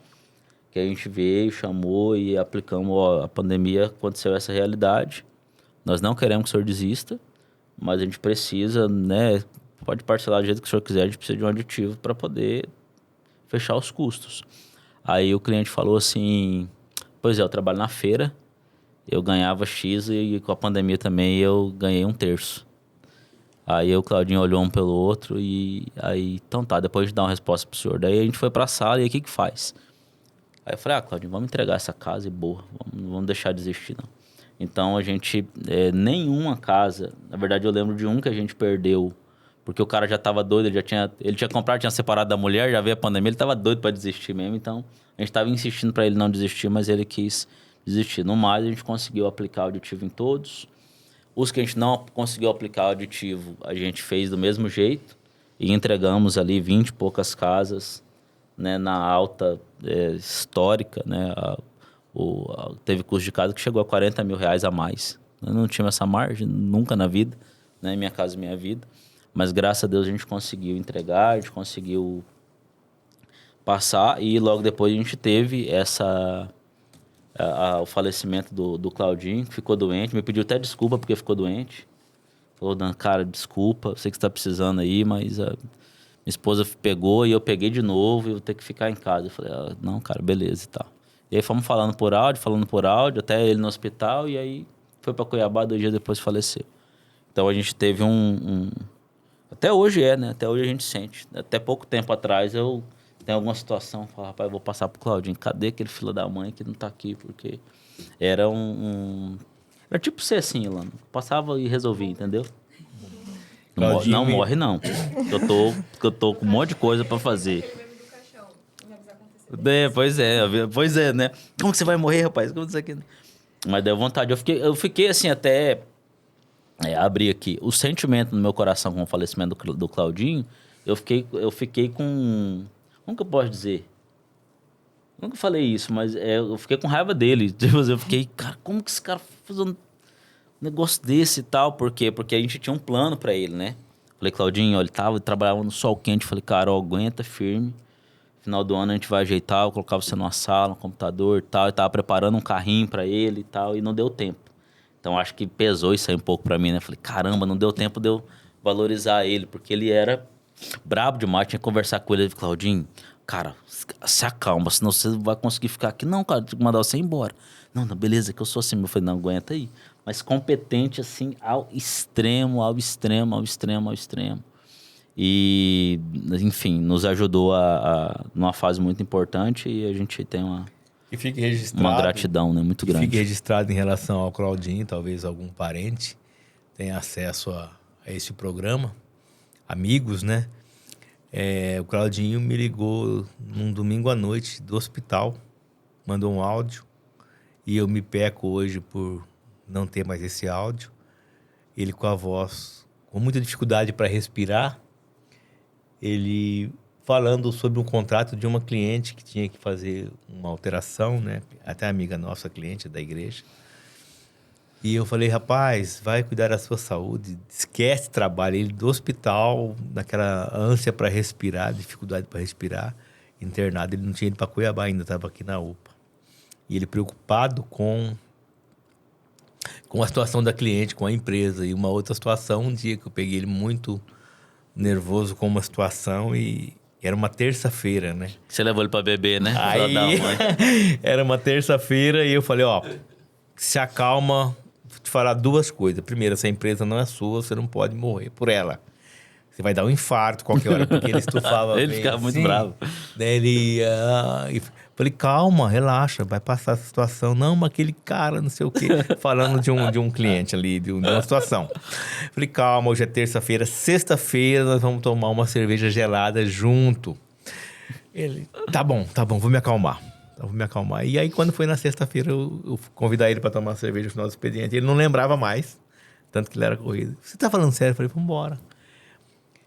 que a gente veio, chamou e aplicamos, ó, a pandemia, aconteceu essa realidade. Nós não queremos que o senhor desista, mas a gente precisa, né, pode parcelar do jeito que o senhor quiser, a gente precisa de um aditivo para poder fechar os custos. Aí o cliente falou assim... Pois é, eu trabalho na feira, eu ganhava X e com a pandemia também eu ganhei 1/3. Aí o Claudinho olhou um pelo outro e aí, então tá, depois de dar uma resposta pro senhor. Daí a gente foi pra sala e aí o que faz? Aí eu falei, Claudinho, vamos entregar essa casa e boa, não vamos deixar de desistir não. Então a gente, nenhuma casa, na verdade eu lembro de um que a gente perdeu, porque o cara já tava doido, ele tinha comprado, tinha separado da mulher, já veio a pandemia, ele tava doido pra desistir mesmo, então... A gente estava insistindo para ele não desistir, mas ele quis desistir. No mais, a gente conseguiu aplicar o aditivo em todos. Os que a gente não conseguiu aplicar o aditivo, a gente fez do mesmo jeito e entregamos ali 20 e poucas casas, né, na alta histórica, né? Teve custo de casa que chegou a R$40 mil a mais. Eu não tinha essa margem nunca na vida, né? Minha Casa Minha Vida. Mas graças a Deus a gente conseguiu entregar, a gente conseguiu passar e logo depois a gente teve o falecimento do Claudinho, que ficou doente, me pediu até desculpa porque ficou doente. Falou, cara, desculpa, sei que você está precisando aí, mas minha esposa pegou e eu peguei de novo e eu vou ter que ficar em casa. Eu falei, não, cara, beleza e tal. E aí fomos falando por áudio, até ele no hospital e aí foi para Cuiabá, 2 dias depois faleceu. Então a gente teve até hoje né? Até hoje a gente sente. Até pouco tempo atrás tem alguma situação, fala, rapaz, eu vou passar pro Claudinho. Cadê aquele filho da mãe que não tá aqui? Porque era era tipo ser assim, Ilano. Passava e resolvia, entendeu? Não morre, não. Eu tô com um monte de coisa pra fazer. Pois é, né? Como que você vai morrer, rapaz? Como isso aqui? Mas deu vontade. Eu fiquei assim, até abrir aqui. O sentimento no meu coração com o falecimento do Claudinho, eu fiquei com... Como que eu posso dizer? Nunca falei isso, mas eu fiquei com raiva dele. Eu fiquei, cara, como que esse cara fez um negócio desse e tal? Por quê? Porque a gente tinha um plano pra ele, né? Falei, Claudinho, ele trabalhava no sol quente. Falei, cara, ó, aguenta firme. Final do ano a gente vai ajeitar, eu colocava você numa sala, um computador e tal. Eu tava preparando um carrinho pra ele e tal, e não deu tempo. Então acho que pesou isso aí um pouco pra mim, né? Falei, caramba, não deu tempo de eu valorizar ele, porque ele era brabo demais. Tinha que conversar com ele. Ele falou, Claudinho, cara, se acalma, senão você não vai conseguir ficar aqui. Não, cara, tenho que mandar você embora. Não, beleza, que eu sou assim. Eu falei, não, aguenta aí. Mas competente, assim, ao extremo, ao extremo, ao extremo, ao extremo. E, enfim, nos ajudou numa fase muito importante e a gente tem uma gratidão, né, muito grande.
Fique registrado em relação ao Claudinho, talvez algum parente tenha acesso a esse programa. Amigos, né? O Claudinho me ligou num domingo à noite do hospital, mandou um áudio e eu me peco hoje por não ter mais esse áudio. Ele com a voz com muita dificuldade para respirar, ele falando sobre um contrato de uma cliente que tinha que fazer uma alteração, né? Até amiga nossa, cliente da igreja. E eu falei, rapaz, vai cuidar da sua saúde, esquece trabalho. Ele do hospital, naquela ânsia para respirar, dificuldade para respirar, internado. Ele não tinha ido para Cuiabá ainda, estava aqui na UPA. E ele preocupado com a situação da cliente, com a empresa. E uma outra situação, um dia que eu peguei ele muito nervoso com uma situação e era uma terça-feira, né?
Você levou ele pra beber, né?
Aí, era uma terça-feira e eu falei, ó, se acalma, vou te falar duas coisas. Primeiro, essa empresa não é sua, você não pode morrer por ela. Você vai dar um infarto qualquer hora, porque ele estufava
ele ficava muito bravo.
Daí ele... falei, calma, relaxa, vai passar essa situação. Não, mas aquele cara, não sei o quê. Falando de um cliente ali, de uma situação. Falei, calma, hoje é terça-feira. Sexta-feira nós vamos tomar uma cerveja gelada junto. Ele, tá bom, vou me acalmar. E aí, quando foi na sexta-feira, eu convidar ele para tomar uma cerveja no final do expediente. Ele não lembrava mais, tanto que ele era corrido. Você tá falando sério? Eu falei, vambora.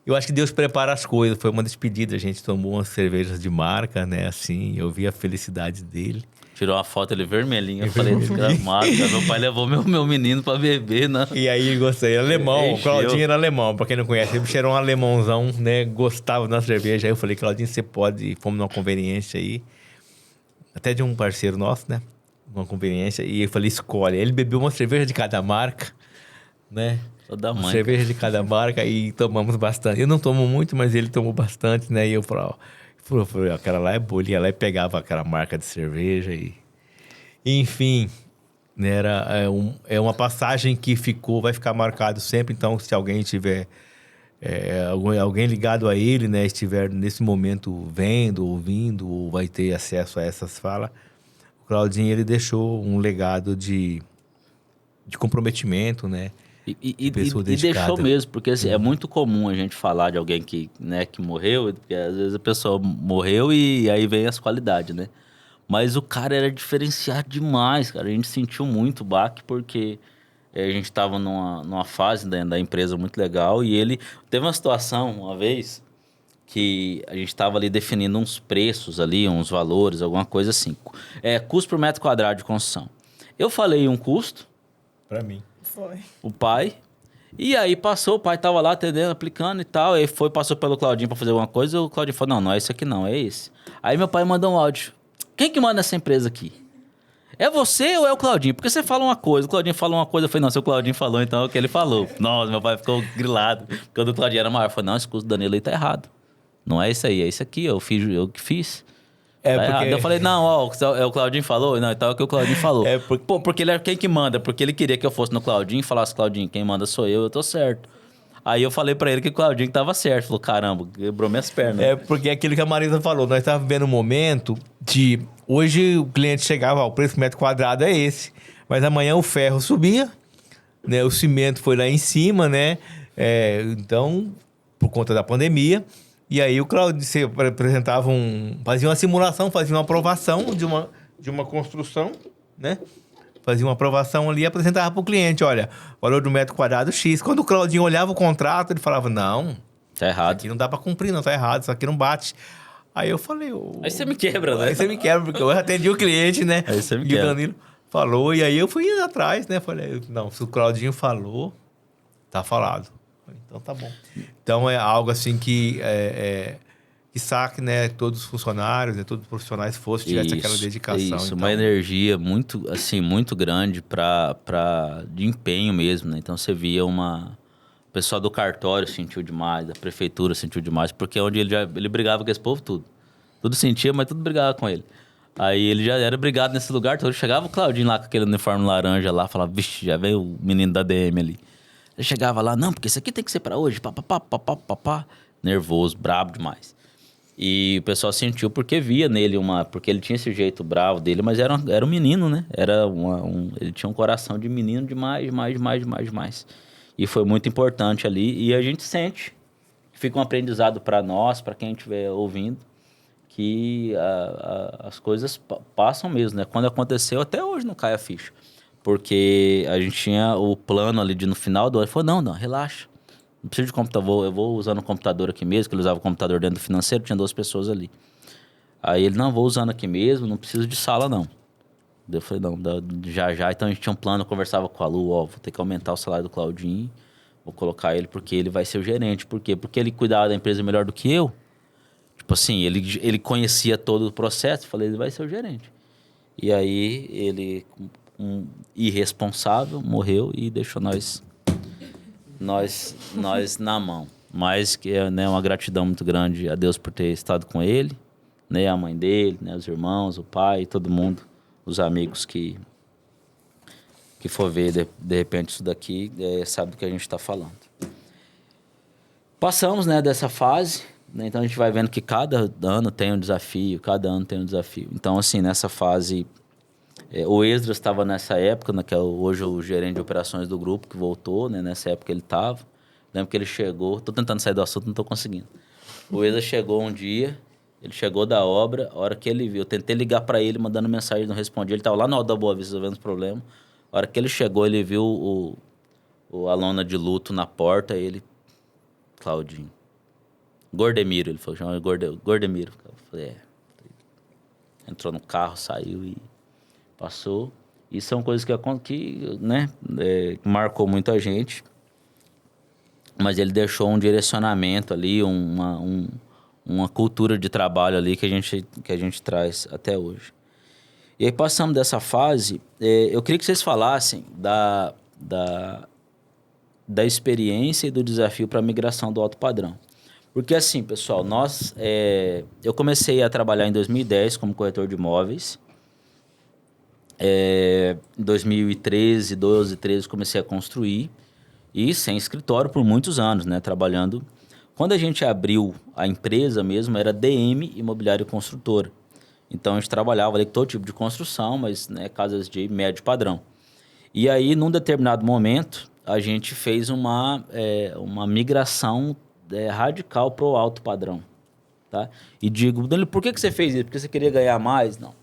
Eu acho que Deus prepara as coisas. Foi uma despedida, a gente tomou umas cervejas de marca, né? Assim, eu vi a felicidade dele.
Tirou uma foto, ele vermelhinho. Eu falei, desgramado. Meu pai levou meu menino pra beber, né?
E aí ele gostei. Alemão, o Claudinho era alemão. Pra quem não conhece, ele era um alemãozão, né? Gostava da cerveja. Aí eu falei, Claudinho, você pode... Fomos numa conveniência aí. Até de um parceiro nosso, né? Uma conveniência. E eu falei, escolhe. Aí ele bebeu uma cerveja de cada marca, né?
Toda mãe.
Cerveja de cada marca e tomamos bastante. Eu não tomo muito, mas ele tomou bastante, né? E eu falei, aquela lá é boa. Ele ia lá e pegava aquela marca de cerveja e... Enfim, né? É uma passagem que vai ficar marcado sempre. Então, se alguém tiver... alguém ligado a ele, né? Estiver nesse momento vendo, ouvindo, ou vai ter acesso a essas falas, o Claudinho, ele deixou um legado de comprometimento, né?
E deixou mesmo, porque assim, é muito comum a gente falar de alguém que morreu, porque às vezes a pessoa morreu e aí vem as qualidades, né? Mas o cara era diferenciado demais, cara. A gente sentiu muito o baque, porque a gente estava numa fase da empresa muito legal e ele... Teve uma situação, uma vez, que a gente estava ali definindo uns preços ali, uns valores, alguma coisa assim. Custo por metro quadrado de construção. Eu falei um custo...
Para mim.
Foi.
O pai. E aí passou, o pai tava lá atendendo, aplicando e tal. Aí passou pelo Claudinho pra fazer alguma coisa. O Claudinho falou, não é esse aqui não, é esse. Aí meu pai mandou um áudio. Quem que manda essa empresa aqui? É você ou é o Claudinho? Porque você fala uma coisa, o Claudinho falou uma coisa. Eu falei, não, se o Claudinho falou, então é o que ele falou. Nossa, meu pai ficou grilado. Porque o do Claudinho era maior. Eu falei, não, esse custo do Danilo aí tá errado. Não é isso aí, é isso aqui, eu que fiz. Porque... Eu falei, não, o Claudinho falou? Não, então é o que o Claudinho falou. Porque ele era quem que manda, porque ele queria que eu fosse no Claudinho e falasse, Claudinho, quem manda sou eu tô certo. Aí eu falei pra ele que o Claudinho tava certo. Falou, caramba, quebrou minhas pernas.
Porque é aquilo que a Marisa falou, nós estávamos vivendo um momento de... Hoje o cliente chegava, o preço por metro quadrado é esse. Mas amanhã o ferro subia, né? O cimento foi lá em cima, né? Então, por conta da pandemia, e aí o Claudinho se apresentava fazia uma simulação, fazia uma aprovação de uma construção, né? Fazia uma aprovação ali e apresentava para o cliente, olha, valor do metro quadrado X. Quando o Claudinho olhava o contrato, ele falava, não,
Tá errado.
isso aqui não dá para cumprir, não, tá errado, isso aqui não bate. Aí eu falei...
Aí você me quebra, né?
Aí você me quebra, porque eu atendi o cliente, né?
Aí você me
E
quebra.
o Danilo falou, e aí eu fui indo atrás, né? Falei, não, se o Claudinho falou, tá falado. Então tá bom. Então é algo assim que saque, né? Todos os funcionários, né, todos os profissionais tivessem aquela dedicação.
Isso,
então...
uma energia muito, assim, muito grande de empenho mesmo, né? Então você via o pessoal do cartório sentiu demais, da prefeitura sentiu demais, porque onde ele brigava com esse povo tudo. Tudo sentia, mas tudo brigava com ele. Aí ele já era brigado nesse lugar todo. Chegava o Claudinho lá com aquele uniforme laranja lá, falava, vixe, já veio o menino da DM ali. Ele chegava lá, não, porque isso aqui tem que ser pra hoje, papapá. Nervoso, brabo demais. E o pessoal sentiu porque via nele porque ele tinha esse jeito bravo dele, mas era um menino, né? Ele tinha um coração de menino demais. E foi muito importante ali. E a gente sente, fica um aprendizado para nós, para quem estiver ouvindo, que as coisas passam mesmo, né? Quando aconteceu, até hoje não cai a ficha. Porque a gente tinha o plano ali no final do ano. Ele falou, não, relaxa. Não preciso de computador, eu vou usando o computador aqui mesmo, que ele usava o computador dentro do financeiro, tinha 2 pessoas ali. Aí ele, não, vou usando aqui mesmo, não preciso de sala, não. Eu falei, não, já. Então a gente tinha um plano, eu conversava com a Lu, vou ter que aumentar o salário do Claudinho, vou colocar ele porque ele vai ser o gerente. Por quê? Porque ele cuidava da empresa melhor do que eu. Tipo assim, ele conhecia todo o processo, eu falei, ele vai ser o gerente. E aí ele, irresponsável, morreu e deixou nós na mão. Mas que é, né, uma gratidão muito grande a Deus por ter estado com ele, né, a mãe dele, né, os irmãos, o pai, todo mundo, os amigos que for ver de repente isso daqui, sabe do que a gente está falando. Passamos, né, dessa fase, né, então a gente vai vendo que cada ano tem um desafio. Então, assim, nessa fase, o Esdras estava nessa época, né, que é hoje o gerente de operações do grupo, que voltou, né, nessa época ele estava. Lembro que ele chegou, estou tentando sair do assunto, não estou conseguindo. O Esdras chegou um dia, ele chegou da obra, a hora que ele viu, eu tentei ligar para ele, mandando mensagem, não respondia, ele estava lá no Alto da Boa Vista resolvendo os problemas. A hora que ele chegou, ele viu a lona de luto na porta, ele, Claudinho, Gordemiro, ele falou, chama Gordemiro. Eu falei, entrou no carro, saiu e passou. E são coisas que né, marcou muita gente. Mas ele deixou um direcionamento ali, uma cultura de trabalho ali que a gente traz até hoje. E aí passamos dessa fase, eu queria que vocês falassem da experiência e do desafio para a migração do alto padrão. Porque assim, pessoal, eu comecei a trabalhar em 2010 como corretor de imóveis. Em 2013, 12, 13, comecei a construir. E sem escritório por muitos anos, né? Trabalhando. Quando a gente abriu a empresa mesmo, era DM Imobiliário Construtora. Então, a gente trabalhava ali com todo tipo de construção, mas né, casas de médio padrão. E aí, num determinado momento, a gente fez uma migração radical para o alto padrão. Tá? E digo, Danilo, por que você fez isso? Porque você queria ganhar mais? Não.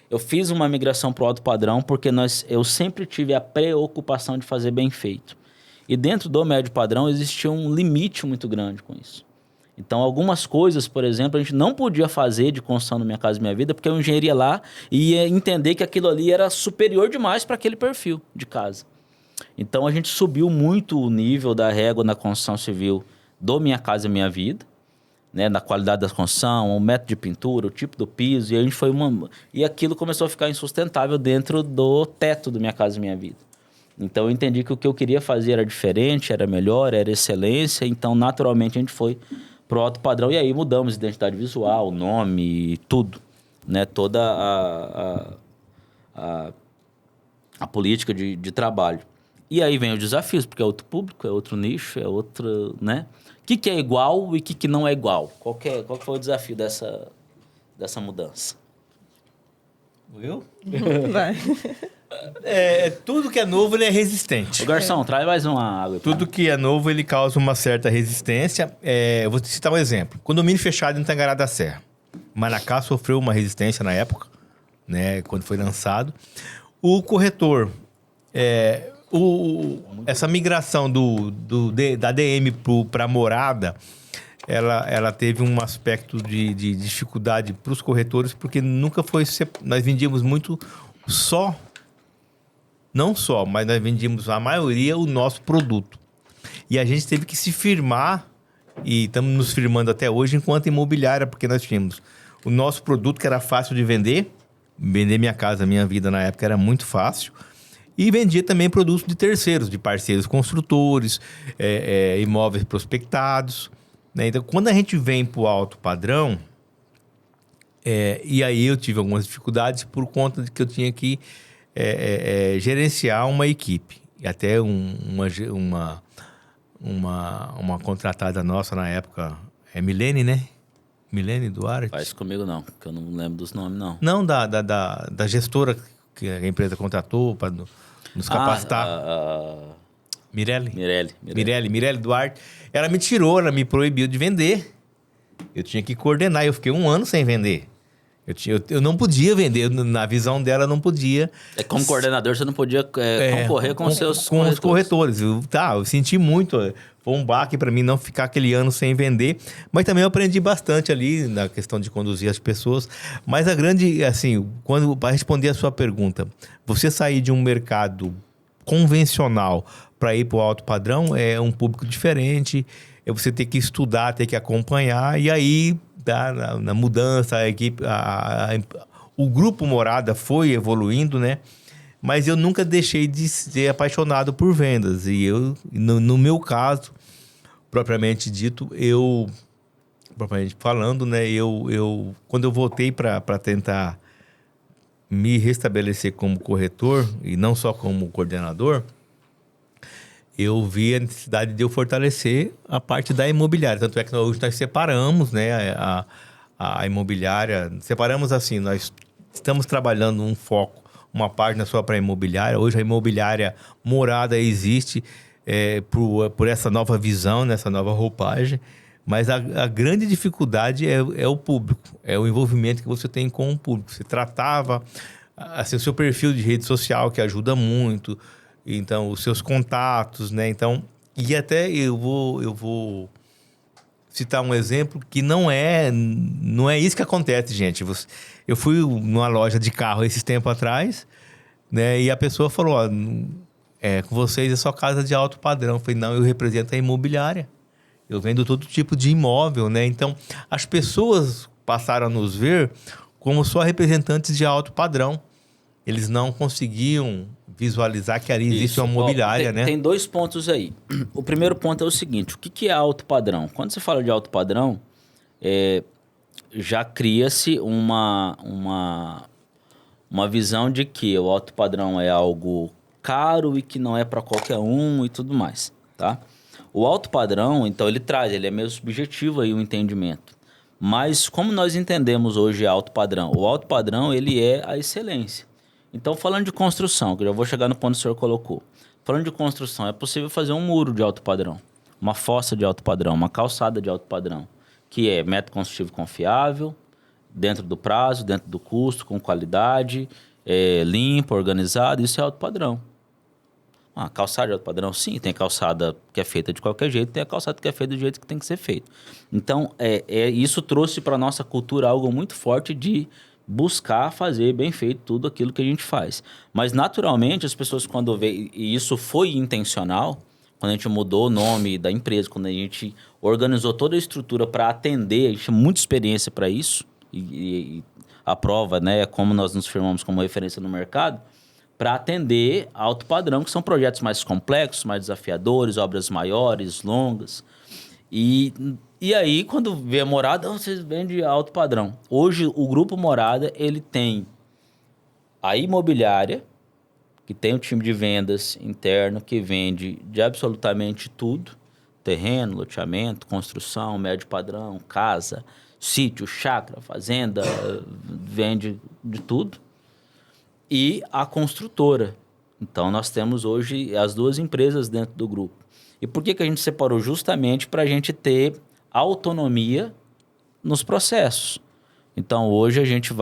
Eu fiz uma migração para o alto padrão porque eu sempre tive a preocupação de fazer bem feito. E dentro do médio padrão existia um limite muito grande com isso. Então, algumas coisas, por exemplo, a gente não podia fazer de construção do Minha Casa Minha Vida, porque o engenheiro ia lá e ia entender que aquilo ali era superior demais para aquele perfil de casa. Então, a gente subiu muito o nível da régua na construção civil do Minha Casa Minha Vida, né, na qualidade da construção, o método de pintura, o tipo do piso, e a gente e aquilo começou a ficar insustentável dentro do teto do Minha Casa Minha Vida. Então, eu entendi que o que eu queria fazer era diferente, era melhor, era excelência. Então, naturalmente, a gente foi pro alto padrão. E aí, mudamos identidade visual, nome, tudo. Né? Toda a política de trabalho. E aí vem os desafios, porque é outro público, é outro nicho, é outro... né? O que é igual e o que não é igual? Qual que foi o desafio dessa mudança?
Eu?
Vai.
Tudo que é novo, ele é resistente.
Ô, garçom, traz mais uma água.
Tudo que é novo, ele causa uma certa resistência. Eu vou te citar um exemplo. Condomínio fechado em Tangará da Serra. Manacá sofreu uma resistência na época, né, quando foi lançado. O corretor, essa migração da DM para morada, ela teve um aspecto de dificuldade para os corretores, porque nunca foi... Nós vendíamos muito só... Não só, mas nós vendíamos a maioria o nosso produto. E a gente teve que se firmar, e estamos nos firmando até hoje, enquanto imobiliária, porque nós tínhamos o nosso produto, que era fácil de vender. Vender Minha Casa Minha Vida na época era muito fácil. E vendia também produtos de terceiros, de parceiros construtores, imóveis prospectados, né? Então, quando a gente vem para o alto padrão, e aí eu tive algumas dificuldades por conta de que eu tinha que gerenciar uma equipe. E até uma contratada nossa na época, Milene, né? Milene Duarte.
Faz comigo não, que eu não lembro dos nomes, não.
Não, da gestora que a empresa contratou para nos capacitar. Mirelle Duarte. Ela me tirou, ela me proibiu de vender. Eu tinha que coordenar, eu fiquei 1 ano sem vender. Eu não podia vender, na visão dela, eu não podia.
Como coordenador, você não podia concorrer com seus
com os corretores. Eu senti muito. Foi um baque para mim não ficar aquele ano sem vender. Mas também eu aprendi bastante ali na questão de conduzir as pessoas. Mas a grande, assim, para responder a sua pergunta, você sair de um mercado convencional para ir para o alto padrão é um público diferente. Você ter que estudar, ter que acompanhar. E aí, na mudança, a equipe, o grupo Morada foi evoluindo, né? Mas eu nunca deixei de ser apaixonado por vendas. E no meu caso, propriamente dito, propriamente falando, né? Quando eu voltei para tentar me restabelecer como corretor, e não só como coordenador, eu vi a necessidade de eu fortalecer a parte da imobiliária. Tanto é que hoje nós separamos, né, a imobiliária. Separamos assim, nós estamos trabalhando um foco, uma página só para a imobiliária. Hoje a imobiliária Morada existe por essa nova visão, nessa nova roupagem. Mas a grande dificuldade é o público, é o envolvimento que você tem com o público. Você tratava assim, o seu perfil de rede social, que ajuda muito, então os seus contatos, né? Então, e até eu vou citar um exemplo que não é isso que acontece, gente. Eu fui numa loja de carro esses tempos atrás, né? E a pessoa falou, com vocês é só casa de alto padrão. Eu falei, não, eu represento a imobiliária. Eu vendo todo tipo de imóvel, né? Então, as pessoas passaram a nos ver como só representantes de alto padrão. Eles não conseguiam visualizar que ali existe uma imobiliária, né?
Tem 2 pontos aí. O primeiro ponto é o seguinte, o que é alto padrão? Quando você fala de alto padrão, já cria-se uma visão de que o alto padrão é algo caro e que não é para qualquer um e tudo mais, tá? O alto padrão, então, ele é meio subjetivo aí o entendimento. Mas como nós entendemos hoje alto padrão? O alto padrão, ele é a excelência. Então, falando de construção, que eu já vou chegar no ponto que o senhor colocou. Falando de construção, é possível fazer um muro de alto padrão, uma fossa de alto padrão, uma calçada de alto padrão, que é método construtivo confiável, dentro do prazo, dentro do custo, com qualidade, limpo, organizado, isso é alto padrão. A calçada de alto padrão, sim, tem calçada que é feita de qualquer jeito, tem a calçada que é feita do jeito que tem que ser feito. Então, isso trouxe para a nossa cultura algo muito forte de buscar fazer bem feito tudo aquilo que a gente faz. Mas, naturalmente, as pessoas quando vê, e isso foi intencional, quando a gente mudou o nome da empresa, quando a gente organizou toda a estrutura para atender, a gente tinha muita experiência para isso, e a prova, né, é como nós nos firmamos como referência no mercado, para atender alto padrão, que são projetos mais complexos, mais desafiadores, obras maiores, longas. E aí, quando vê a Morada, vocês vendem alto padrão. Hoje, o Grupo Morada, ele tem a imobiliária, que tem um time de vendas interno, que vende de absolutamente tudo. Terreno, loteamento, construção, médio padrão, casa, sítio, chácara, fazenda, vende de tudo. e a construtora. Então, nós temos hoje as duas empresas dentro do grupo. E por que a gente separou? Justamente para a gente ter autonomia nos processos. Então, hoje a gente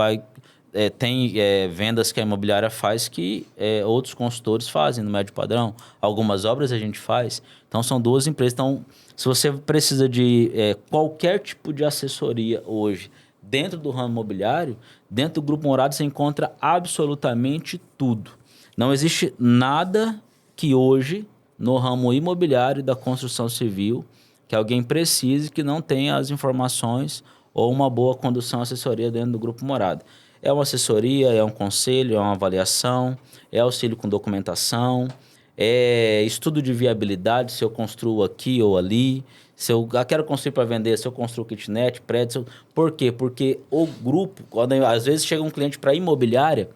tem vendas que a imobiliária faz que outros consultores fazem no médio padrão. Algumas obras a gente faz. Então, são duas empresas. Então, se você precisa de qualquer tipo de assessoria hoje dentro do ramo imobiliário, dentro do Grupo Morada você encontra absolutamente tudo. Não existe nada que hoje, no ramo imobiliário da construção civil, que alguém precise que não tenha as informações ou uma boa condução assessoria dentro do Grupo Morada. É uma assessoria, é um conselho, é uma avaliação, é auxílio com documentação, é estudo de viabilidade, se eu construo aqui ou ali, se eu quero construir para vender, se eu construo kitnet, prédio. Por quê? Porque o grupo, às vezes chega um cliente para imobiliária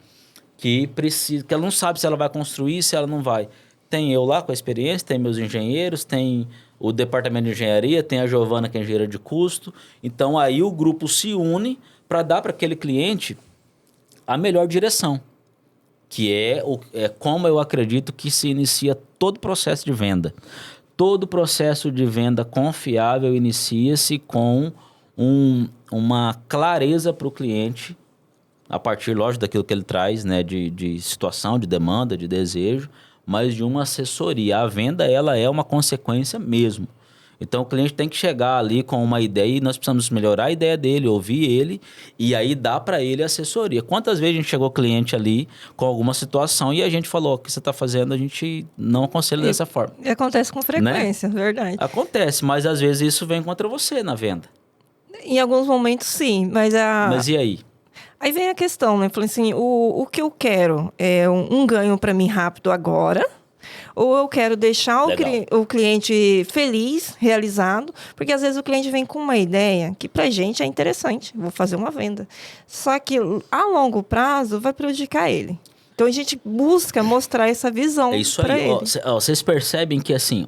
que ela não sabe se ela vai construir, se ela não vai. Tem eu lá com a experiência, tem meus engenheiros, tem o departamento de engenharia, tem a Giovana, que é engenheira de custo. Então, aí o grupo se une para dar para aquele cliente a melhor direção, que é como eu acredito que se inicia todo o processo de venda. Todo processo de venda confiável inicia-se com uma clareza para o cliente, a partir, lógico, daquilo que ele traz, né, de situação, de demanda, de desejo, mas de uma assessoria. A venda, ela é uma consequência mesmo. Então, o cliente tem que chegar ali com uma ideia e nós precisamos melhorar a ideia dele, ouvir ele e aí dar para ele a assessoria. Quantas vezes a gente chegou cliente ali com alguma situação e a gente falou, o que você está fazendo, a gente não aconselha dessa forma.
E acontece com frequência, né? Verdade.
Acontece, mas às vezes isso vem contra você na venda.
Em alguns momentos, sim, mas
e aí?
Aí vem a questão, né? Falei assim, o que eu quero é um ganho para mim rápido agora, ou eu quero deixar o cliente feliz, realizado, porque às vezes o cliente vem com uma ideia que pra gente é interessante, vou fazer uma venda. Só que a longo prazo vai prejudicar ele. Então a gente busca mostrar essa visão para ele.
Vocês percebem que assim,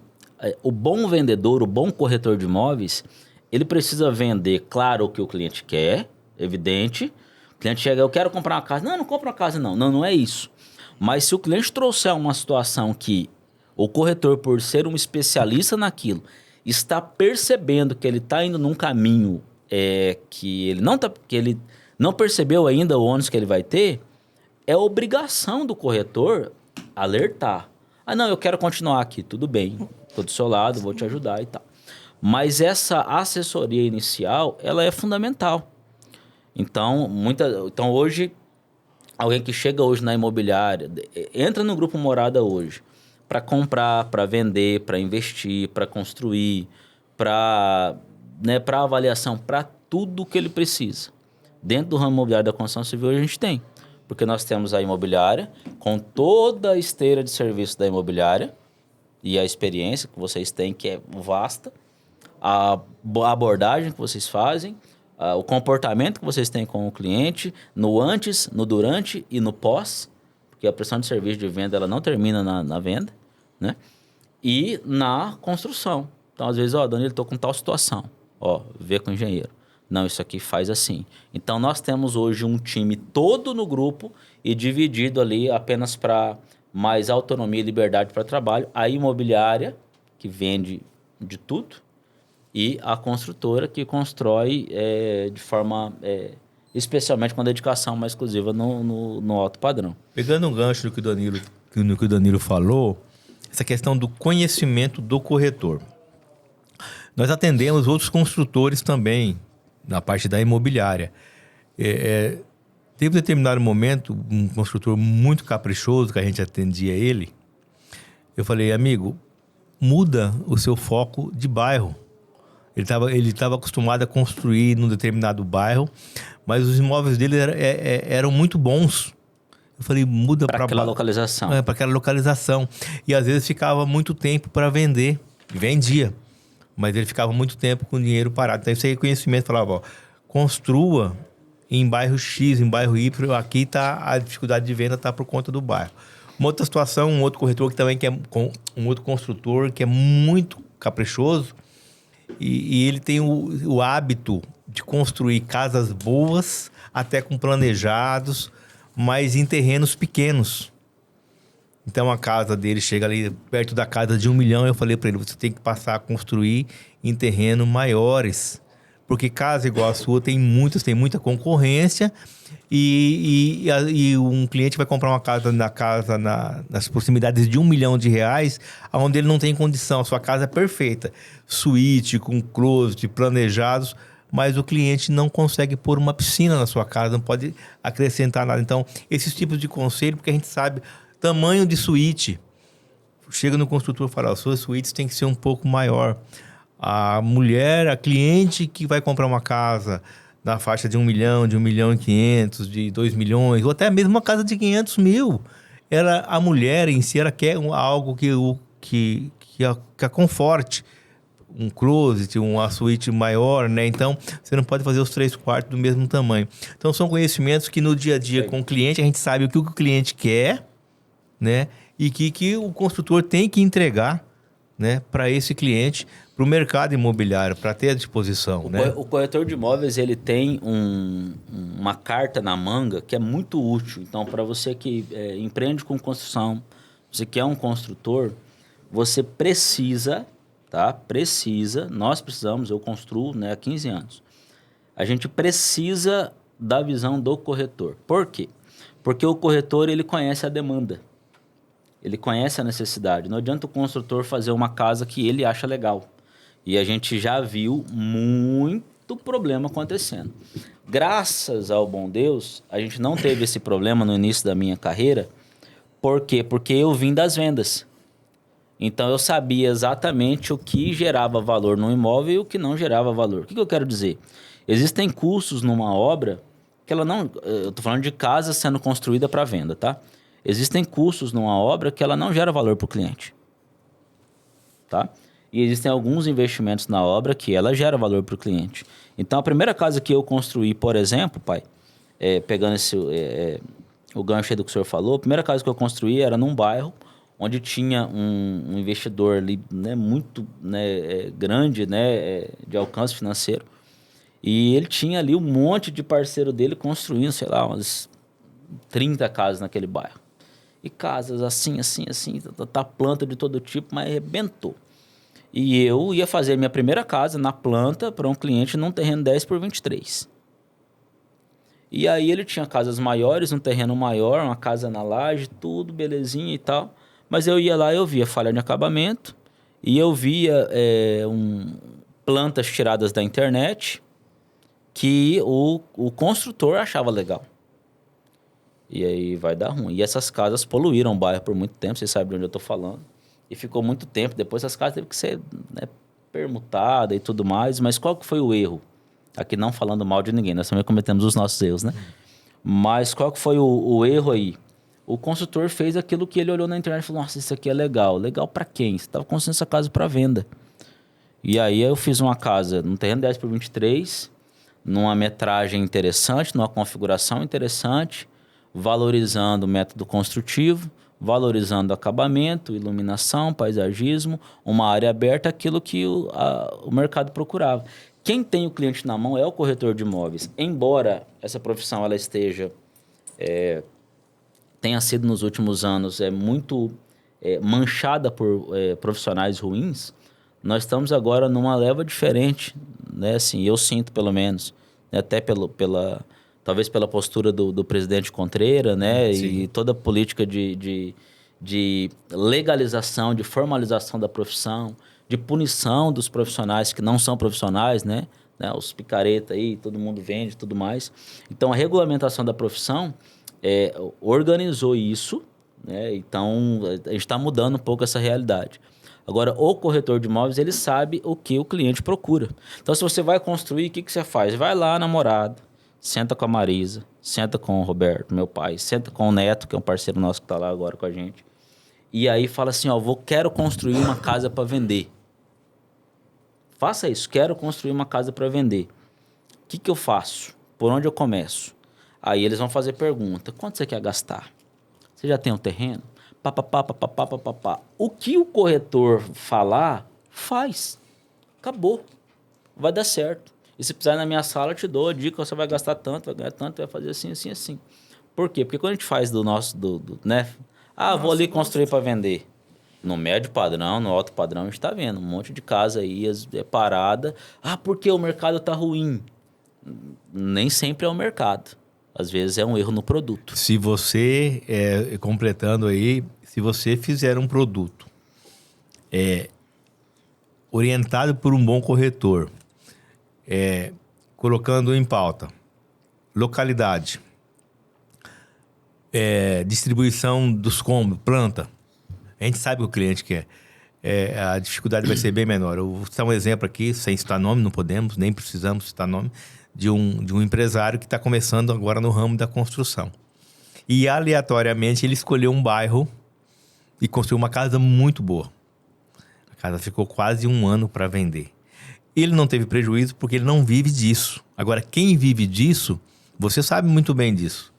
o bom vendedor, o bom corretor de imóveis, ele precisa vender, claro, o que o cliente quer, evidente. O cliente chega, eu quero comprar uma casa. Não compra uma casa não. Não é isso. Mas se o cliente trouxer uma situação que o corretor, por ser um especialista naquilo, está percebendo que ele está indo num caminho que ele não percebeu ainda o ônus que ele vai ter, é obrigação do corretor alertar. Ah, não, eu quero continuar aqui. Tudo bem, estou do seu lado, vou te ajudar e tal. Mas essa assessoria inicial, ela é fundamental. Então, hoje, alguém que chega hoje na imobiliária, entra no Grupo Morada hoje, para comprar, para vender, para investir, para construir, para avaliação, para tudo que ele precisa. Dentro do ramo imobiliário da construção civil, a gente tem. Porque nós temos a imobiliária, com toda a esteira de serviço da imobiliária, e a experiência que vocês têm, que é vasta, a abordagem que vocês fazem, o comportamento que vocês têm com o cliente, no antes, no durante e no pós, porque a prestação de serviço de venda ela não termina na venda, né? E na construção. Então, às vezes, Danilo, estou com tal situação. Vê com o engenheiro. Não, isso aqui faz assim. Então, nós temos hoje um time todo no grupo e dividido ali apenas para mais autonomia e liberdade para trabalho. A imobiliária, que vende de tudo, e a construtora que constrói de forma, especialmente com dedicação mais exclusiva no alto padrão.
Pegando um gancho no que o Danilo falou, essa questão do conhecimento do corretor. Nós atendemos outros construtores também, na parte da imobiliária. Teve um determinado momento, um construtor muito caprichoso, que a gente atendia ele, eu falei, amigo, muda o seu foco de bairro. Ele estava acostumado a construir num determinado bairro, mas os imóveis dele eram muito bons. Eu falei, muda para
aquela localização.
Para aquela localização. E às vezes ficava muito tempo para vender. Vendia. Mas ele ficava muito tempo com o dinheiro parado. Então, esse reconhecimento falava, construa em bairro X, em bairro Y. Aqui a dificuldade de venda está por conta do bairro. Uma outra situação, um outro corretor que também um outro construtor que é muito caprichoso, e ele tem o hábito de construir casas boas, até com planejados, mas em terrenos pequenos. Então a casa dele chega ali perto da casa de 1 milhão. Eu falei para ele, você tem que passar a construir em terrenos maiores. Porque casa igual a sua tem muita concorrência. E um cliente vai comprar uma casa nas proximidades de R$1 milhão, onde ele não tem condição. A sua casa é perfeita. Suíte, com closet, planejados. Mas o cliente não consegue pôr uma piscina na sua casa, não pode acrescentar nada. Então, esses tipos de conselho, porque a gente sabe tamanho de suíte. Chega no construtor e fala, as suas suítes tem que ser um pouco maior. A cliente que vai comprar uma casa na faixa de 1 milhão, de 1 milhão e 500, de 2 milhões, ou até mesmo uma casa de 500 mil. A mulher em si, ela quer algo que a conforte. Um closet, uma suíte maior, né? Então, você não pode fazer os 3 quartos do mesmo tamanho. Então, são conhecimentos que no dia a dia com o cliente, a gente sabe o que o cliente quer, né? E que o construtor tem que entregar, né? Para esse cliente, para o mercado imobiliário, para ter à disposição, né?
O corretor de imóveis, ele tem uma carta na manga que é muito útil. Então, para você que empreende com construção, você que é um construtor, você precisa... nós precisamos, eu construo, né, há 15 anos. A gente precisa da visão do corretor. Por quê? Porque o corretor, ele conhece a demanda. Ele conhece a necessidade. Não adianta o construtor fazer uma casa que ele acha legal. E a gente já viu muito problema acontecendo. Graças ao bom Deus, a gente não teve esse problema no início da minha carreira. Por quê? Porque eu vim das vendas. Então, eu sabia exatamente o que gerava valor no imóvel e o que não gerava valor. O que eu quero dizer? Existem custos numa obra que ela não... Eu estou falando de casa sendo construída para venda, tá? Existem custos numa obra que ela não gera valor para o cliente. Tá? E existem alguns investimentos na obra que ela gera valor para o cliente. Então, a primeira casa que eu construí, por exemplo, pai, pegando o gancho aí do que o senhor falou, a primeira casa que eu construí era num bairro onde tinha um investidor ali, né, muito, né, grande, né, de alcance financeiro. E ele tinha ali um monte de parceiro dele construindo, sei lá, umas 30 casas naquele bairro. E casas assim, planta de todo tipo, mas arrebentou. E eu ia fazer minha primeira casa na planta para um cliente num terreno 10 por 23. E aí ele tinha casas maiores, um terreno maior, uma casa na laje, tudo belezinha e tal. Mas eu ia lá, eu via falha de acabamento e eu via plantas tiradas da internet que o construtor achava legal. E aí vai dar ruim. E essas casas poluíram o bairro por muito tempo, vocês sabem de onde eu estou falando. E ficou muito tempo. Depois essas casas teve que ser, né, permutada e tudo mais. Mas qual que foi o erro? Aqui não falando mal de ninguém, nós também cometemos os nossos erros, né? Mas qual que foi o erro aí? O construtor fez aquilo que ele olhou na internet e falou, nossa, isso aqui é legal. Legal para quem? Você estava construindo essa casa para venda. E aí eu fiz uma casa num terreno 10 por 23, numa metragem interessante, numa configuração interessante, valorizando o método construtivo, valorizando acabamento, iluminação, paisagismo, uma área aberta, aquilo que o mercado procurava. Quem tem o cliente na mão é o corretor de imóveis. Embora essa profissão ela esteja... tenha sido nos últimos anos muito manchada por profissionais ruins, nós estamos agora numa leva diferente, né? Assim, eu sinto pelo menos, né? Até talvez pela postura do presidente Contreira, né?
Sim.
E toda a política de legalização, de formalização da profissão, de punição dos profissionais que não são profissionais, né? Os picareta aí, todo mundo vende e tudo mais. Então, a regulamentação da profissão organizou isso, né? Então a gente está mudando um pouco essa realidade. Agora, o corretor de imóveis, ele sabe o que o cliente procura. Então, se você vai construir, o que você faz? Vai lá, namorado, senta com a Marisa, senta com o Roberto, meu pai, senta com o Neto, que é um parceiro nosso que está lá agora com a gente. E aí fala assim, quero construir uma casa para vender. Faça isso, quero construir uma casa para vender. O que eu faço? Por onde eu começo? Aí eles vão fazer pergunta, quanto você quer gastar? Você já tem um terreno? O que o corretor falar, faz. Acabou. Vai dar certo. E se precisar ir na minha sala, eu te dou a dica, você vai gastar tanto, vai ganhar tanto, vai fazer assim, assim, assim. Por quê? Porque quando a gente faz né? Vou ali construir para vender. No médio padrão, no alto padrão, a gente está vendo um monte de casa aí parada. Porque o mercado está ruim. Nem sempre é o mercado. Às vezes é um erro no produto.
Se você, completando aí, se você fizer um produto orientado por um bom corretor, colocando em pauta localidade, distribuição dos cômodos, planta, a gente sabe o que o cliente quer. A dificuldade vai ser bem menor. Eu vou citar um exemplo aqui, sem citar nome, não podemos, nem precisamos citar nome, de um empresário que está começando agora no ramo da construção. E aleatoriamente ele escolheu um bairro e construiu uma casa muito boa. A casa ficou quase 1 ano para vender. Ele não teve prejuízo porque ele não vive disso. Agora, quem vive disso, você sabe muito bem disso.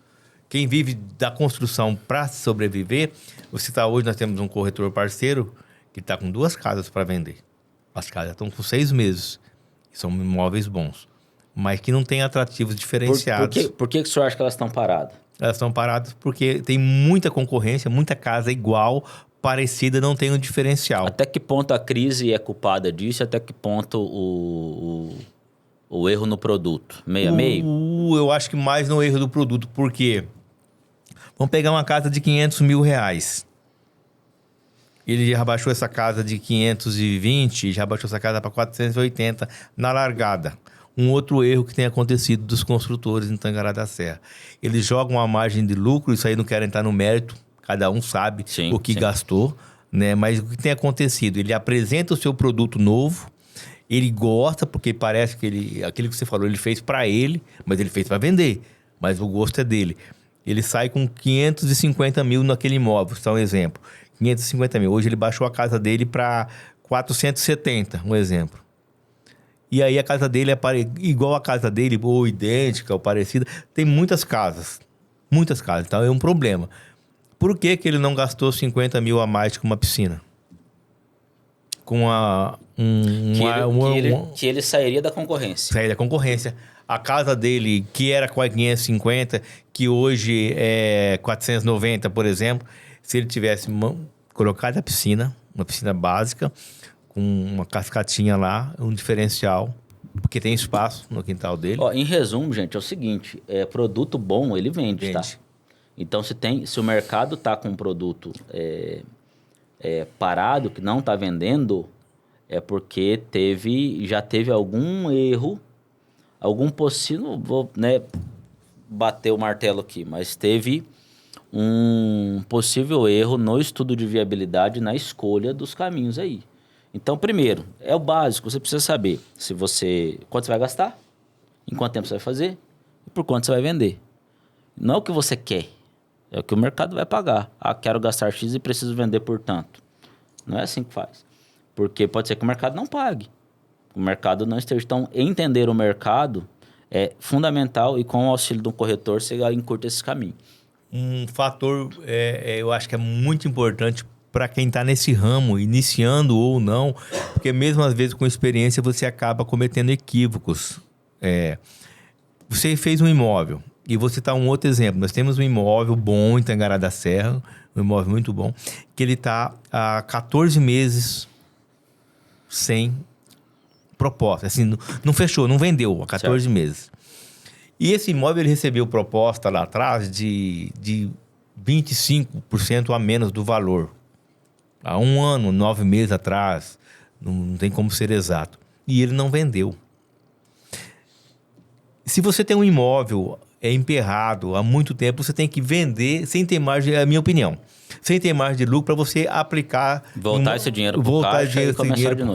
Quem vive da construção para sobreviver, hoje nós temos um corretor parceiro que está com 2 casas para vender. As casas estão com 6 meses. São imóveis bons, mas que não tem atrativos diferenciados.
Por que o senhor acha que elas estão paradas?
Elas estão paradas porque tem muita concorrência, muita casa igual, parecida, não tem um diferencial.
Até que ponto a crise é culpada disso? Até que ponto o erro no produto? Meio a meio?
Eu acho que mais no erro do produto, porque vamos pegar uma casa de 500 mil reais. Ele já baixou essa casa de 520, já baixou essa casa para 480 na largada. Um outro erro que tem acontecido dos construtores em Tangará da Serra. Eles jogam uma margem de lucro, isso aí não quero entrar no mérito, cada um sabe o que gastou, né? Mas o que tem acontecido? Ele apresenta o seu produto novo, ele gosta, porque parece que aquilo que você falou, ele fez para ele, mas ele fez para vender, mas o gosto é dele. Ele sai com 550 mil naquele imóvel, só um exemplo. 550 mil. Hoje ele baixou a casa dele para 470, um exemplo. E aí a casa dele é igual a casa dele, ou idêntica, ou parecida. Tem muitas casas. Muitas casas. Então é um problema. Por que ele não gastou 50 mil a mais com uma piscina? Com
que ele sairia da concorrência.
Sairia da concorrência. A casa dele, que era 550, que hoje é 490, por exemplo, se ele tivesse colocado a piscina, uma piscina básica, com uma cascatinha lá, um diferencial, porque tem espaço no quintal dele.
Em resumo, gente, é o seguinte, produto bom, ele vende, tá? Então, se o mercado tá com um produto parado, que não tá vendendo, é porque já teve algum erro, algum possível, vou bater o martelo aqui, mas teve um possível erro no estudo de viabilidade, na escolha dos caminhos aí. Então, primeiro, é o básico, você precisa saber quanto você vai gastar, em quanto tempo você vai fazer e por quanto você vai vender. Não é o que você quer, é o que o mercado vai pagar. Quero gastar X e preciso vender por tanto. Não é assim que faz. Porque pode ser que o mercado não pague. O mercado não esteja. Então, entender o mercado é fundamental e com o auxílio de um corretor você encurta esse caminho.
Um fator, eu acho que é muito importante para quem está nesse ramo, iniciando ou não, porque mesmo às vezes com experiência você acaba cometendo equívocos. Você fez um imóvel, e vou citar um outro exemplo. Nós temos um imóvel bom em Tangará da Serra, um imóvel muito bom, que ele está há 14 meses sem proposta. Assim, não fechou, não vendeu há 14 meses. E esse imóvel ele recebeu proposta lá atrás de 25% a menos do valor. Há 1 ano, 9 meses atrás, não tem como ser exato. E ele não vendeu. Se você tem um imóvel emperrado há muito tempo, você tem que vender sem ter margem, é a minha opinião, sem ter margem de lucro para você aplicar...
Voltar esse dinheiro para o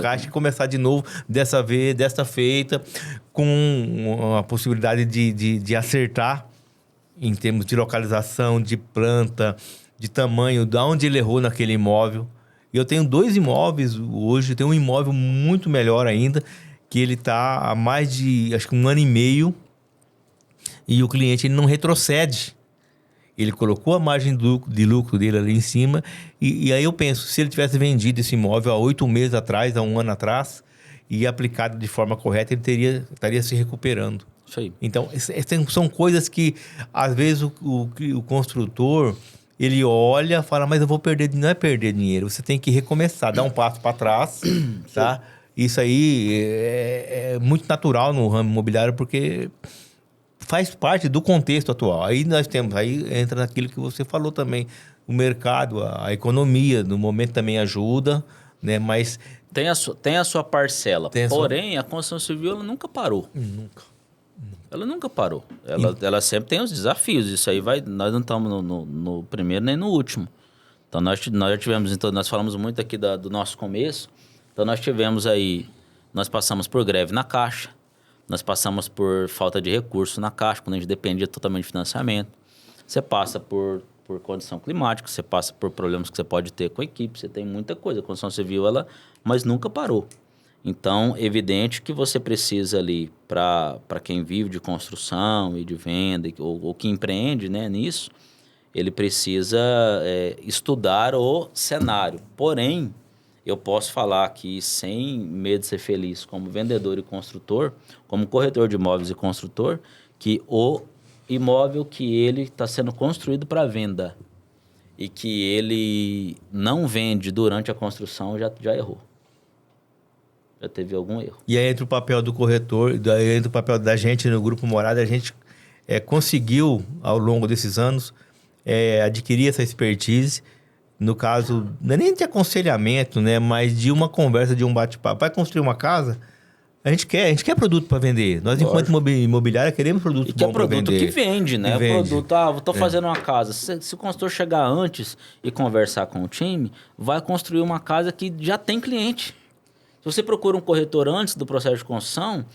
caixa
e começar de novo, desta feita, com a possibilidade de acertar em termos de localização, de planta, de tamanho, de onde ele errou naquele imóvel. E eu tenho 2 imóveis hoje, tenho um imóvel muito melhor ainda, que ele está há mais de, acho que 1 ano e meio, e o cliente ele não retrocede. Ele colocou a margem de lucro dele ali em cima, e aí eu penso, se ele tivesse vendido esse imóvel há 8 meses atrás, há 1 ano atrás, e aplicado de forma correta, ele estaria se recuperando.
Isso aí.
Então, são coisas que, às vezes, o construtor, ele olha e fala, mas eu vou perder, não é perder dinheiro, você tem que recomeçar, dar um passo para trás, tá? Isso aí é muito natural no ramo imobiliário, porque faz parte do contexto atual. Aí entra naquilo que você falou também, o mercado, a economia, no momento também ajuda, né? Mas...
Tem a sua parcela. Porém, a construção civil ela nunca parou.
Nunca.
Ela nunca parou. Ela sempre tem os desafios. Isso aí nós não estamos no primeiro nem no último. Então, nós já tivemos... Então, nós falamos muito aqui do nosso começo. Então, nós tivemos aí... Nós passamos por greve na Caixa. Nós passamos por falta de recurso na Caixa, quando a gente dependia totalmente de financiamento. Você passa por condição climática, você passa por problemas que você pode ter com a equipe. Você tem muita coisa. A construção civil, mas nunca parou. Então, evidente que você precisa ali, para quem vive de construção e de venda, ou que empreende, né, nisso, ele precisa estudar o cenário. Porém, eu posso falar aqui, sem medo de ser feliz, como vendedor e construtor, como corretor de imóveis e construtor, que o imóvel que ele está sendo construído para venda e que ele não vende durante a construção, já errou. Já teve algum erro.
E aí entra o papel do corretor, entra o papel da gente no Grupo Morada. A gente conseguiu, ao longo desses anos, adquirir essa expertise. No caso, não é nem de aconselhamento, né? Mas de uma conversa, de um bate-papo. Vai construir uma casa, a gente quer produto para vender. Nós, enquanto imobiliária, queremos produto bom para vender.
E que é produto que vende, né?
Vende.
Produto, estou fazendo uma casa. Se o consultor chegar antes e conversar com o time, vai construir uma casa que já tem cliente. Se você procura um corretor antes do processo de construção,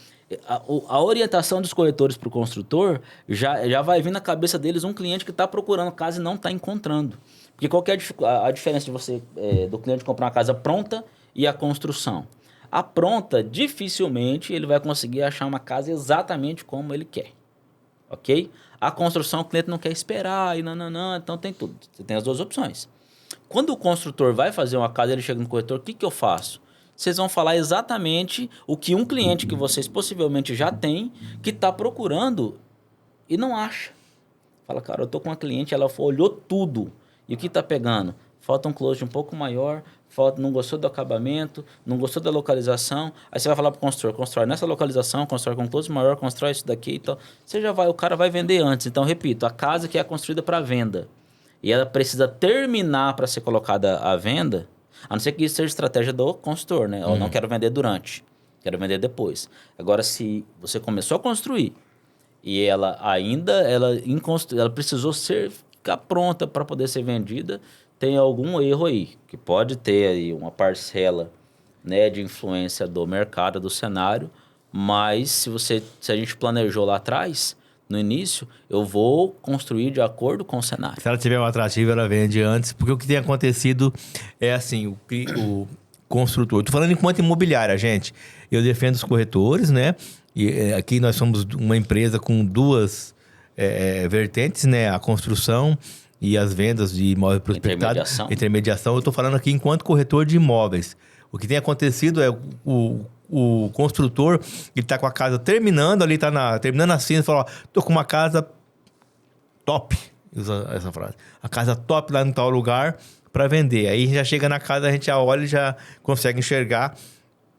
a orientação dos corretores para o construtor já vai vir na cabeça deles um cliente que está procurando casa e não está encontrando. Porque qual que é a diferença de você, do cliente comprar uma casa pronta e a construção? A pronta, dificilmente ele vai conseguir achar uma casa exatamente como ele quer. Ok? A construção, o cliente não quer esperar, então tem tudo. Você tem as duas opções. Quando o construtor vai fazer uma casa, ele chega no corretor, o que eu faço? Vocês vão falar exatamente o que um cliente que vocês possivelmente já têm, que está procurando e não acha. Fala, cara, eu estou com uma cliente, ela olhou tudo. E o que está pegando? Falta um closet um pouco maior, não gostou do acabamento, não gostou da localização. Aí você vai falar para o construtor, constrói nessa localização, constrói com um closet maior, constrói isso daqui e tal. O cara vai vender antes. Então, repito, a casa que é construída para venda e ela precisa terminar para ser colocada à venda, a não ser que isso seja estratégia do consultor, né? Eu não quero vender durante, quero vender depois. Agora, se você começou a construir e ela precisou ficar pronta para poder ser vendida, tem algum erro aí, que pode ter aí uma parcela, né, de influência do mercado, do cenário, mas se a gente planejou lá atrás, no início, eu vou construir de acordo com o cenário.
Se ela tiver um atrativo, ela vende antes. Porque o que tem acontecido é assim, o construtor... Estou falando enquanto imobiliária, gente. Eu defendo os corretores, né? E aqui nós somos uma empresa com duas vertentes, né? A construção e as vendas de imóveis prospectados. Intermediação. Eu estou falando aqui enquanto corretor de imóveis. O que tem acontecido é o construtor, ele está com a casa terminando, ali está terminando a cena, fala, estou com uma casa top, usa essa frase, a casa top lá em tal lugar para vender. Aí já chega na casa, a gente já olha e já consegue enxergar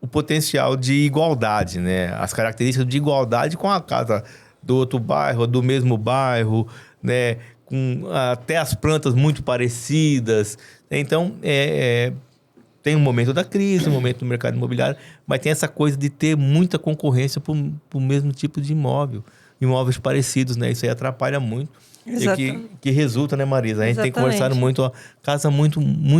o potencial de igualdade, né? As características de igualdade com a casa do outro bairro, do mesmo bairro, né? Com até as plantas muito parecidas. Então, tem um momento da crise, um momento do mercado imobiliário, mas tem essa coisa de ter muita concorrência para o mesmo tipo de imóvel. Imóveis parecidos, né? Isso aí atrapalha muito. E que resulta, né, Marisa? A gente tem conversado muito, ó, casa muito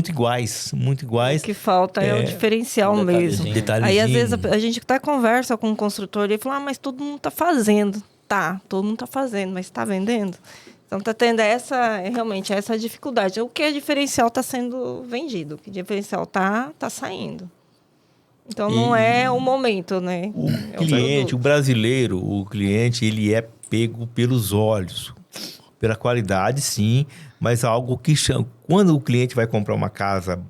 iguais, muito iguais.
O que falta é o diferencial mesmo. Aí, às vezes, a gente até conversa com o construtor e fala, mas todo mundo está fazendo. Tá, todo mundo está fazendo, mas está vendendo? Então, está tendo realmente essa dificuldade. O que é diferencial está sendo vendido, o que diferencial está saindo. Então, não é o momento, né?
O cliente, o brasileiro, o cliente, ele é pego pelos olhos. Pela qualidade, sim, mas algo que chama... Quando o cliente vai comprar uma casa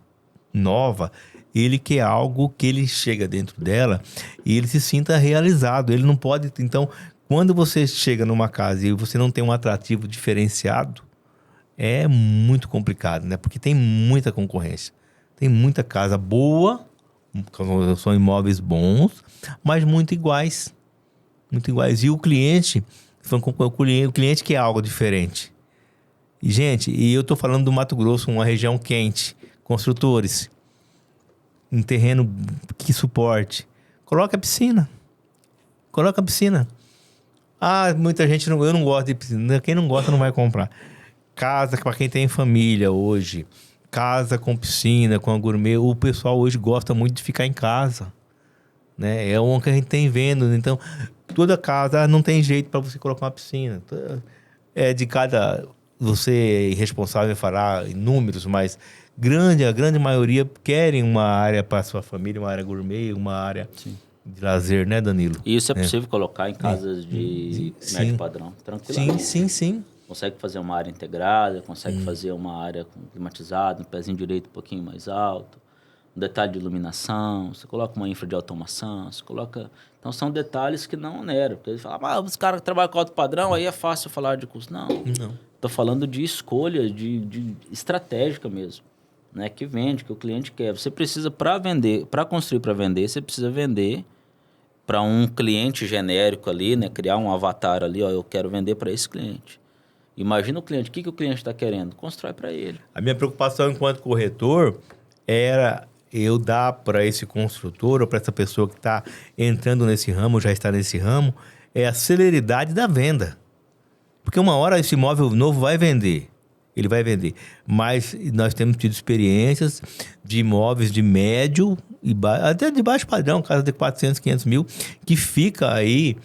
nova, ele quer algo que ele chega dentro dela e ele se sinta realizado. Ele não pode... Então, Quando você chega numa casa e você não tem um atrativo diferenciado, é muito complicado, né? Porque tem muita concorrência. Tem muita casa boa, são imóveis bons, mas muito iguais. Muito iguais. E o cliente, o cliente quer algo diferente. E, gente, eu tô falando do Mato Grosso, uma região quente, construtores, um terreno que suporte. Coloca a piscina. Coloca a piscina. Ah, muita gente eu não gosto de piscina. Quem não gosta não vai comprar. Casa para quem tem família hoje. Casa com piscina, com a gourmet. O pessoal hoje gosta muito de ficar em casa, né? É o que a gente tem vendo. Então, toda casa não tem jeito para você colocar uma piscina. É de cada... Você é responsável em falar em números, mas a grande maioria querem uma área para sua família, uma área gourmet, uma área... Sim. De lazer, né, Danilo?
E isso é possível colocar em casas de médio padrão, tranquilamente.
Sim.
Consegue fazer uma área integrada, consegue fazer uma área climatizada, um pezinho direito um pouquinho mais alto, um detalhe de iluminação, você coloca uma infra de automação, você coloca... Então, são detalhes que não oneram. Porque eles falam, os caras que trabalham com alto padrão, aí é fácil falar de custo. Não. Estou falando de escolha, de estratégica mesmo, né? Que vende, que o cliente quer. Você precisa, para vender, para construir para vender, você precisa vender para um cliente genérico ali, né? Criar um avatar ali, ó, eu quero vender para esse cliente. Imagina o cliente, o que o cliente está querendo? Constrói para ele.
A minha preocupação enquanto corretor era eu dar para esse construtor ou para essa pessoa que está entrando nesse ramo, já está nesse ramo, é a celeridade da venda. Porque uma hora esse imóvel novo vai vender. Ele vai vender. Mas nós temos tido experiências de imóveis de médio e até de baixo padrão, casa de 400, 500 mil, que fica aí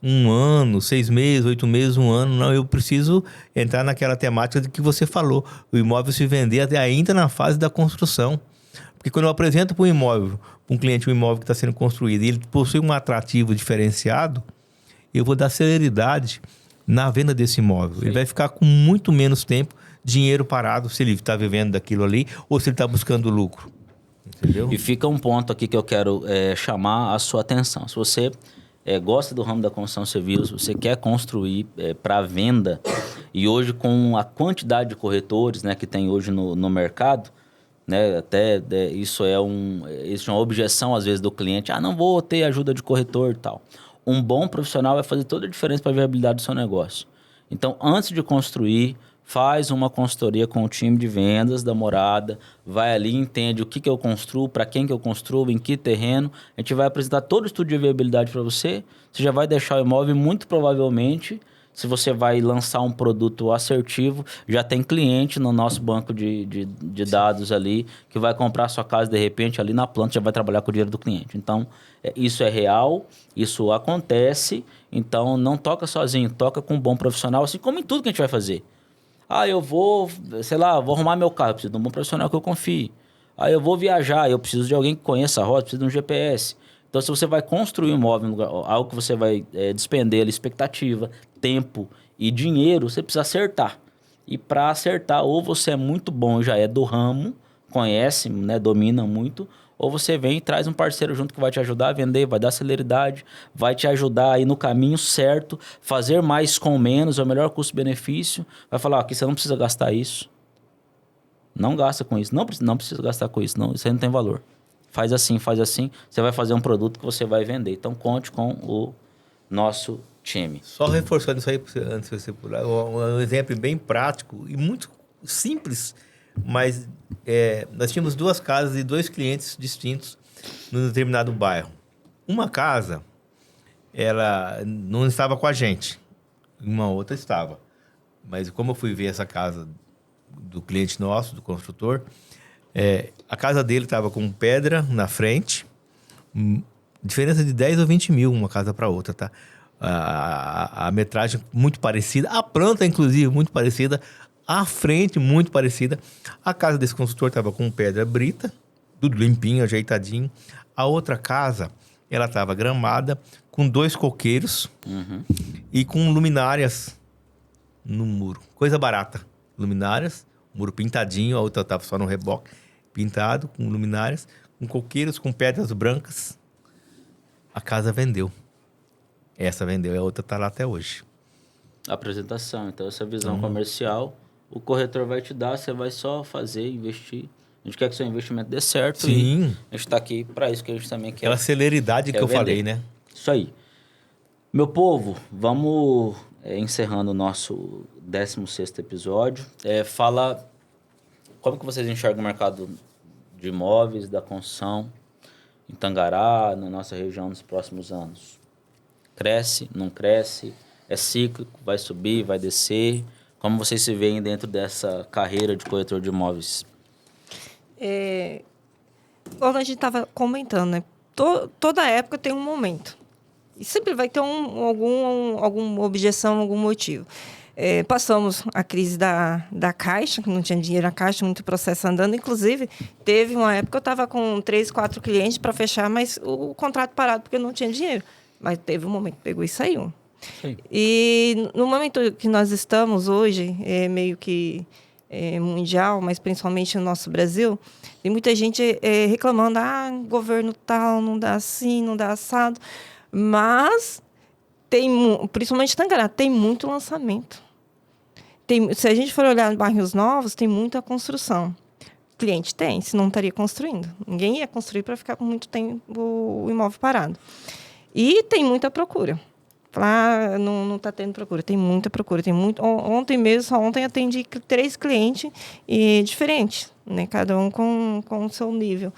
1 ano, 6 meses, 8 meses, 1 ano. Não, eu preciso entrar naquela temática de que você falou. O imóvel se vender até ainda na fase da construção. Porque quando eu apresento para um cliente um imóvel que está sendo construído e ele possui um atrativo diferenciado, eu vou dar celeridade na venda desse imóvel. Sim. Ele vai ficar com muito menos tempo, dinheiro parado, se ele está vivendo daquilo ali ou se ele está buscando lucro. Entendeu?
E fica um ponto aqui que eu quero chamar a sua atenção. Se você gosta do ramo da construção civil, se você quer construir para venda, e hoje com a quantidade de corretores, né, que tem hoje no mercado, né, isso existe uma objeção às vezes do cliente, não vou ter ajuda de corretor e tal. Um bom profissional vai fazer toda a diferença para a viabilidade do seu negócio. Então, antes de construir, faz uma consultoria com o time de vendas da morada, vai ali, entende o que eu construo, para quem que eu construo, em que terreno. A gente vai apresentar todo o estudo de viabilidade para você. Você já vai deixar o imóvel, muito provavelmente, se você vai lançar um produto assertivo, já tem cliente no nosso banco de dados ali, que vai comprar a sua casa, de repente, ali na planta, já vai trabalhar com o dinheiro do cliente. Então, isso é real, isso acontece. Então, não toca sozinho, toca com um bom profissional, assim como em tudo que a gente vai fazer. Eu vou, vou arrumar meu carro, eu preciso de um bom profissional que eu confie. Eu vou viajar, eu preciso de alguém que conheça a rota, preciso de um GPS. Então, se você vai construir um imóvel, algo que você vai despender expectativa, tempo e dinheiro, você precisa acertar. E para acertar, ou você é muito bom, já é do ramo, conhece, né, domina muito, ou você vem e traz um parceiro junto que vai te ajudar a vender, vai dar celeridade, vai te ajudar a ir no caminho certo, fazer mais com menos, é o melhor custo-benefício. Vai falar, aqui você não precisa gastar isso. Não gasta com isso. Não precisa gastar com isso. Não, isso aí não tem valor. Faz assim. Você vai fazer um produto que você vai vender. Então, conte com o nosso time.
Só reforçando isso aí, antes de você pular, um exemplo bem prático e muito simples, mas nós tínhamos 2 casas e 2 clientes distintos num determinado bairro. Uma casa, ela não estava com a gente, uma outra estava. Mas como eu fui ver essa casa do cliente nosso, do construtor, a casa dele estava com pedra na frente, diferença de 10 ou 20 mil uma casa para outra, tá? A metragem muito parecida, a planta, inclusive, muito parecida, a frente muito parecida. A casa desse construtor estava com pedra brita, tudo limpinho, ajeitadinho. A outra casa, ela estava gramada, com 2 coqueiros e com luminárias no muro. Coisa barata. Luminárias, muro pintadinho, a outra estava só no reboque, pintado, com luminárias, com coqueiros, com pedras brancas. A casa vendeu. Essa vendeu, a outra está lá até hoje.
Apresentação. Então, essa visão comercial, o corretor vai te dar, você vai só fazer, investir. A gente quer que seu investimento dê certo.
Sim.
E a gente está aqui para isso que a gente também quer.
Aquela celeridade que eu
vender.
falei, né?
Isso aí. Meu povo, vamos encerrando o nosso 16º episódio. Fala como que vocês enxergam o mercado de imóveis, da construção em Tangará, na nossa região nos próximos anos. Cresce, não cresce? É cíclico, vai subir, vai descer? Como vocês se veem dentro dessa carreira de corretor de imóveis?
Como a gente estava comentando, né? Toda época tem um momento. E sempre vai ter alguma objeção, algum motivo. Passamos a crise da Caixa, que não tinha dinheiro na Caixa, muito processo andando. Inclusive, teve uma época que eu estava com 3, 4 clientes para fechar, mas o contrato parado porque não tinha dinheiro. Mas teve um momento que pegou e saiu.
Sim.
E no momento que nós estamos hoje, meio que mundial, mas principalmente no nosso Brasil, tem muita gente reclamando, governo tal, não dá assim, não dá assado. Mas, principalmente Tangará, tem muito lançamento. Se a gente for olhar em bairros novos, tem muita construção. Cliente tem, senão não estaria construindo. Ninguém ia construir para ficar com muito tempo o imóvel parado. E tem muita procura. Falar, não está tendo procura. Tem muita procura. Ontem atendi 3 clientes diferentes, né? Cada um com o seu nível.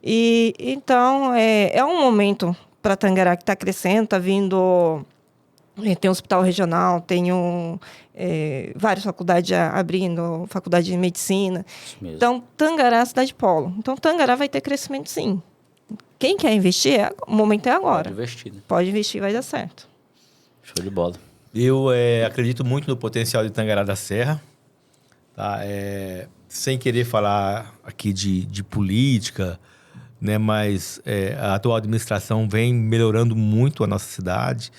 E, então, é um momento para Tangará que está crescendo, está vindo... Tem um hospital regional, tem várias faculdades abrindo, faculdade de medicina. Então, Tangará é a cidade polo. Então, Tangará vai ter crescimento, sim. Quem quer investir, o momento é agora.
Pode investir, né?
Pode investir, vai dar certo.
Show de bola.
Eu acredito muito no potencial de Tangará da Serra. Tá? Sem querer falar aqui de política, né? Mas a atual administração vem melhorando muito a nossa cidade.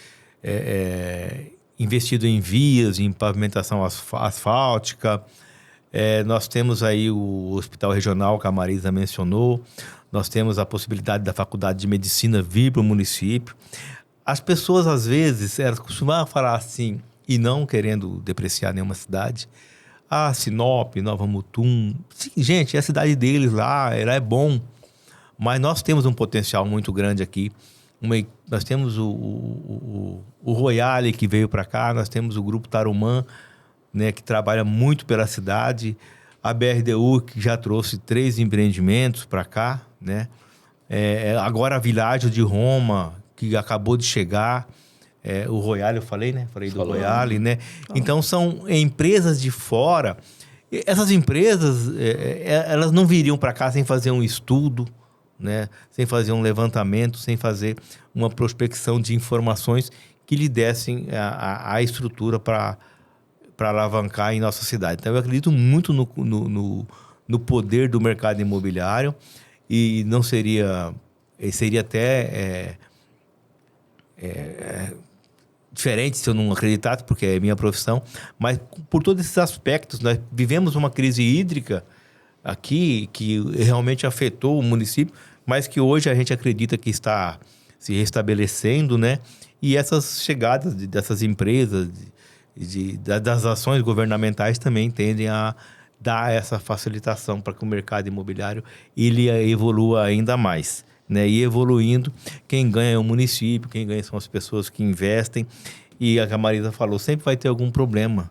Investido em vias, em pavimentação asfáltica. Nós temos aí o Hospital Regional, que a Marisa mencionou. Nós temos a possibilidade da Faculdade de Medicina vir para o município. As pessoas, às vezes, elas costumavam falar assim, e não querendo depreciar nenhuma cidade. Sinop, Nova Mutum. Sim, gente, é a cidade deles lá, ela é bom. Mas nós temos um potencial muito grande aqui. Nós temos o Royale, que veio para cá. Nós temos o Grupo Tarumã, né, que trabalha muito pela cidade. A BRDU, que já trouxe 3 empreendimentos para cá, né? Agora a Világio de Roma, que acabou de chegar. O Royale, eu falei, né? Falei do Royale, né? Então, são empresas de fora. Essas empresas, elas não viriam para cá sem fazer um estudo, né? Sem fazer um levantamento, sem fazer uma prospecção de informações que lhe dessem a estrutura para alavancar em nossa cidade. Então, eu acredito muito no poder do mercado imobiliário e não seria até diferente se eu não acreditasse, porque é minha profissão, mas por todos esses aspectos, nós vivemos uma crise hídrica aqui que realmente afetou o município, mas que hoje a gente acredita que está se restabelecendo, né? E essas chegadas dessas empresas, das ações governamentais também tendem a dar essa facilitação para que o mercado imobiliário ele evolua ainda mais, né? E evoluindo, quem ganha é o município, quem ganha são as pessoas que investem. E a Marisa falou, sempre vai ter algum problema.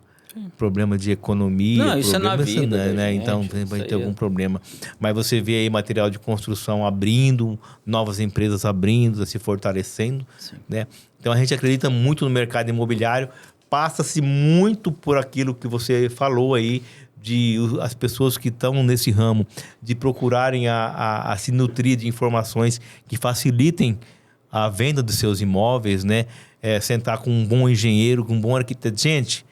Problema de economia.
Não, isso é na vida,
né?
gente,
Então, vai ter algum problema. Mas você vê aí material de construção abrindo, novas empresas abrindo, se fortalecendo, né? Então, a gente acredita muito no mercado imobiliário. Passa-se muito por aquilo que você falou aí, de as pessoas que estão nesse ramo, de procurarem a se nutrir de informações que facilitem a venda dos seus imóveis, né? Sentar com um bom engenheiro, com um bom arquiteto. Gente,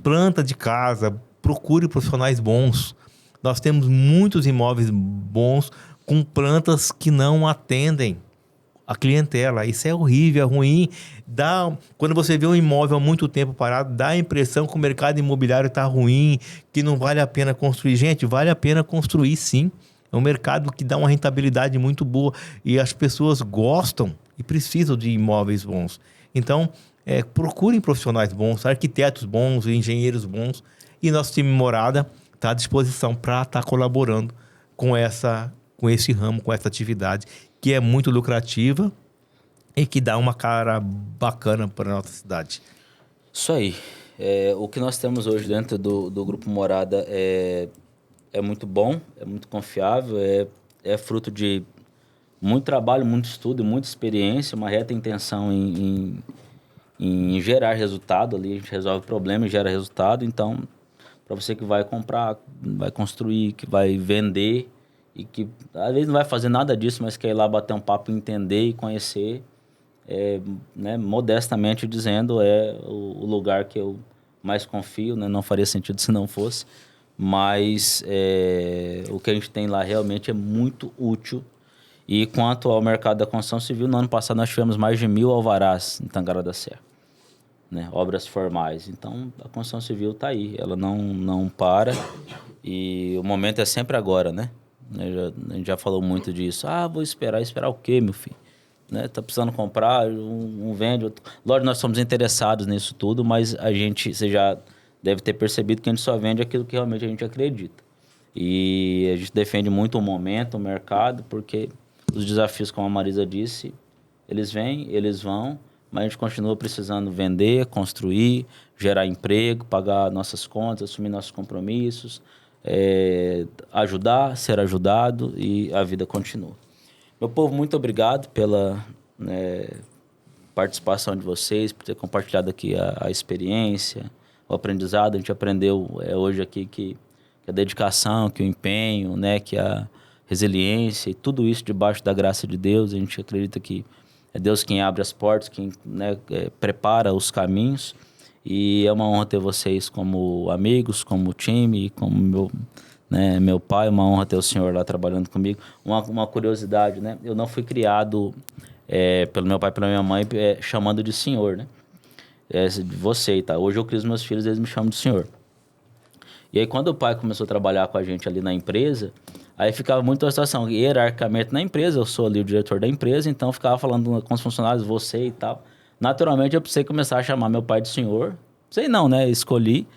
planta de casa, procure profissionais bons. Nós temos muitos imóveis bons com plantas que não atendem a clientela. Isso é horrível, é ruim. Quando você vê um imóvel há muito tempo parado, dá a impressão que o mercado imobiliário está ruim, que não vale a pena construir. Gente, vale a pena construir, sim. É um mercado que dá uma rentabilidade muito boa e as pessoas gostam e precisam de imóveis bons. Então, procurem profissionais bons, arquitetos bons, engenheiros bons. E nosso time Morada está à disposição para estar colaborando com esse ramo, com essa atividade, que é muito lucrativa e que dá uma cara bacana para a nossa cidade.
Isso aí. O que nós temos hoje dentro do Grupo Morada é muito bom, é muito confiável, é fruto de muito trabalho, muito estudo, muita experiência, uma reta intenção em gerar resultado ali. A gente resolve problema e gera resultado. Então, para você que vai comprar, vai construir, que vai vender e que às vezes não vai fazer nada disso, mas quer ir lá bater um papo, entender e conhecer, né, modestamente dizendo, é o lugar que eu mais confio, né? Não faria sentido se não fosse. Mas o que a gente tem lá realmente é muito útil. E quanto ao mercado da construção civil, no ano passado nós tivemos mais de 1.000 alvarás em Tangará da Serra, né? Obras formais. Então, a construção civil está aí, ela não para. E o momento é sempre agora, né? A gente já falou muito disso. Vou esperar o quê, meu filho? Né? Tá precisando comprar, um vende, outro. Lógico, nós somos interessados nisso tudo, mas você já deve ter percebido que a gente só vende aquilo que realmente a gente acredita. E a gente defende muito o momento, o mercado, porque os desafios, como a Marisa disse, eles vêm, eles vão, mas a gente continua precisando vender, construir, gerar emprego, pagar nossas contas, assumir nossos compromissos, ajudar, ser ajudado, e a vida continua. Meu povo, muito obrigado pela participação de vocês, por ter compartilhado aqui a experiência, o aprendizado. A gente aprendeu hoje aqui que a dedicação, que o empenho, né, que a resiliência e tudo isso debaixo da graça de Deus. A gente acredita que é Deus quem abre as portas, quem, né, prepara os caminhos. E é uma honra ter vocês como amigos, como time, como meu pai. Uma honra ter o senhor lá trabalhando comigo. Uma curiosidade, né? Eu não fui criado pelo meu pai e pela minha mãe chamando de senhor, né? De você, tá? Hoje eu crio os meus filhos, eles me chamam de senhor. E aí, quando o pai começou a trabalhar com a gente ali na empresa, aí ficava muito a situação, hierarquicamente na empresa, eu sou ali o diretor da empresa, então ficava falando com os funcionários, você e tal. Naturalmente, eu precisei começar a chamar meu pai de senhor. Sei não, né? Escolhi,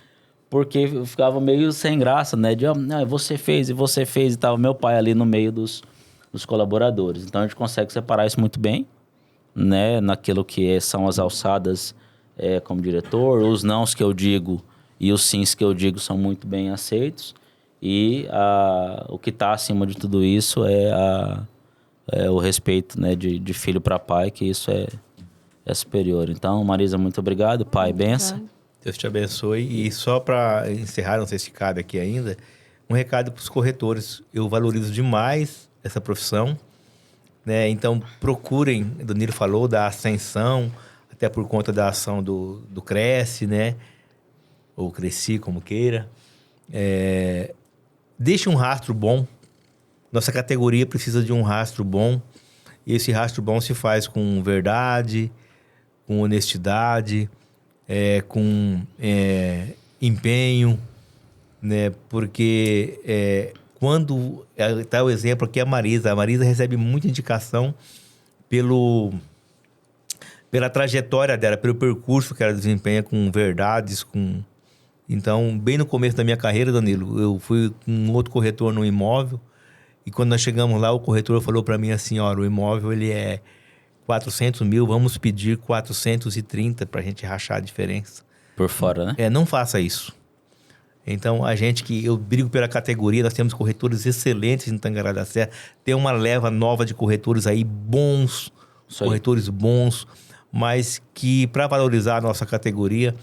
porque eu ficava meio sem graça, né? Você fez e tal. Meu pai ali no meio dos colaboradores. Então, a gente consegue separar isso muito bem, né? Naquilo que são as alçadas como diretor, os nãos que eu digo e os sims que eu digo são muito bem aceitos. E o que está acima de tudo isso é o respeito, né, de filho para pai, que isso é superior. Então, Marisa, muito obrigado. Pai, benção.
Deus te abençoe. E só para encerrar, não sei se cabe aqui ainda, um recado para os corretores. Eu valorizo demais essa profissão, né? Então, procurem, o Danilo falou da ascensão, até por conta da ação do Cresce, né? Ou Cresci, como queira. Deixe um rastro bom. Nossa categoria precisa de um rastro bom. E esse rastro bom se faz com verdade, com honestidade, com empenho, né? Porque quando está o exemplo aqui, a Marisa recebe muita indicação pela trajetória dela, pelo percurso que ela desempenha com verdades, Então, bem no começo da minha carreira, Danilo, eu fui com um outro corretor no imóvel, e quando nós chegamos lá, o corretor falou para mim assim, o imóvel ele é 400 mil, vamos pedir 430 para a gente rachar a diferença.
Por fora, né?
Não faça isso. Então, eu brigo pela categoria, nós temos corretores excelentes em Tangará da Serra, tem uma leva nova de corretores aí bons, corretores bons, mas que para valorizar a nossa categoria,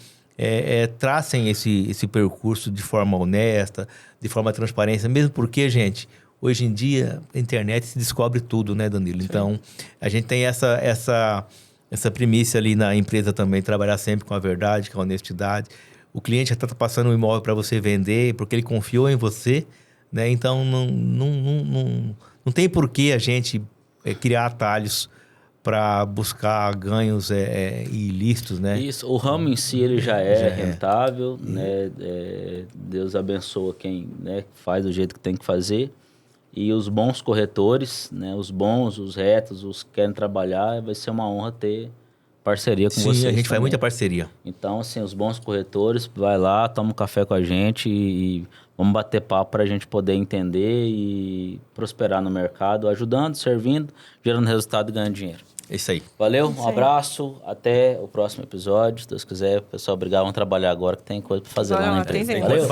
tracem esse percurso de forma honesta, de forma transparente, mesmo porque, gente, hoje em dia a internet se descobre tudo, né, Danilo? Sim. Então, a gente tem essa primícia ali na empresa também, trabalhar sempre com a verdade, com a honestidade. O cliente já está passando um imóvel para você vender, porque ele confiou em você, né? Então, não tem por que a gente criar atalhos para buscar ganhos ilícitos, né?
Isso, o ramo em si ele já é rentável, né? Deus abençoa quem, né, faz do jeito que tem que fazer. E os bons corretores, né, os bons, os retos, os que querem trabalhar, vai ser uma honra ter parceria com
Sim,
vocês
a gente faz
também.
muita parceria.
Então, assim, os bons corretores, vai lá, toma um café com a gente e vamos bater papo para a gente poder entender e prosperar no mercado, ajudando, servindo, gerando resultado e ganhando dinheiro.
É isso aí.
Valeu,
Isso
um
aí.
abraço, até o próximo episódio. Se Deus quiser, pessoal, obrigado. Vamos trabalhar agora que tem coisa para fazer
Bora
lá na
lá,
empresa.
tem
Valeu.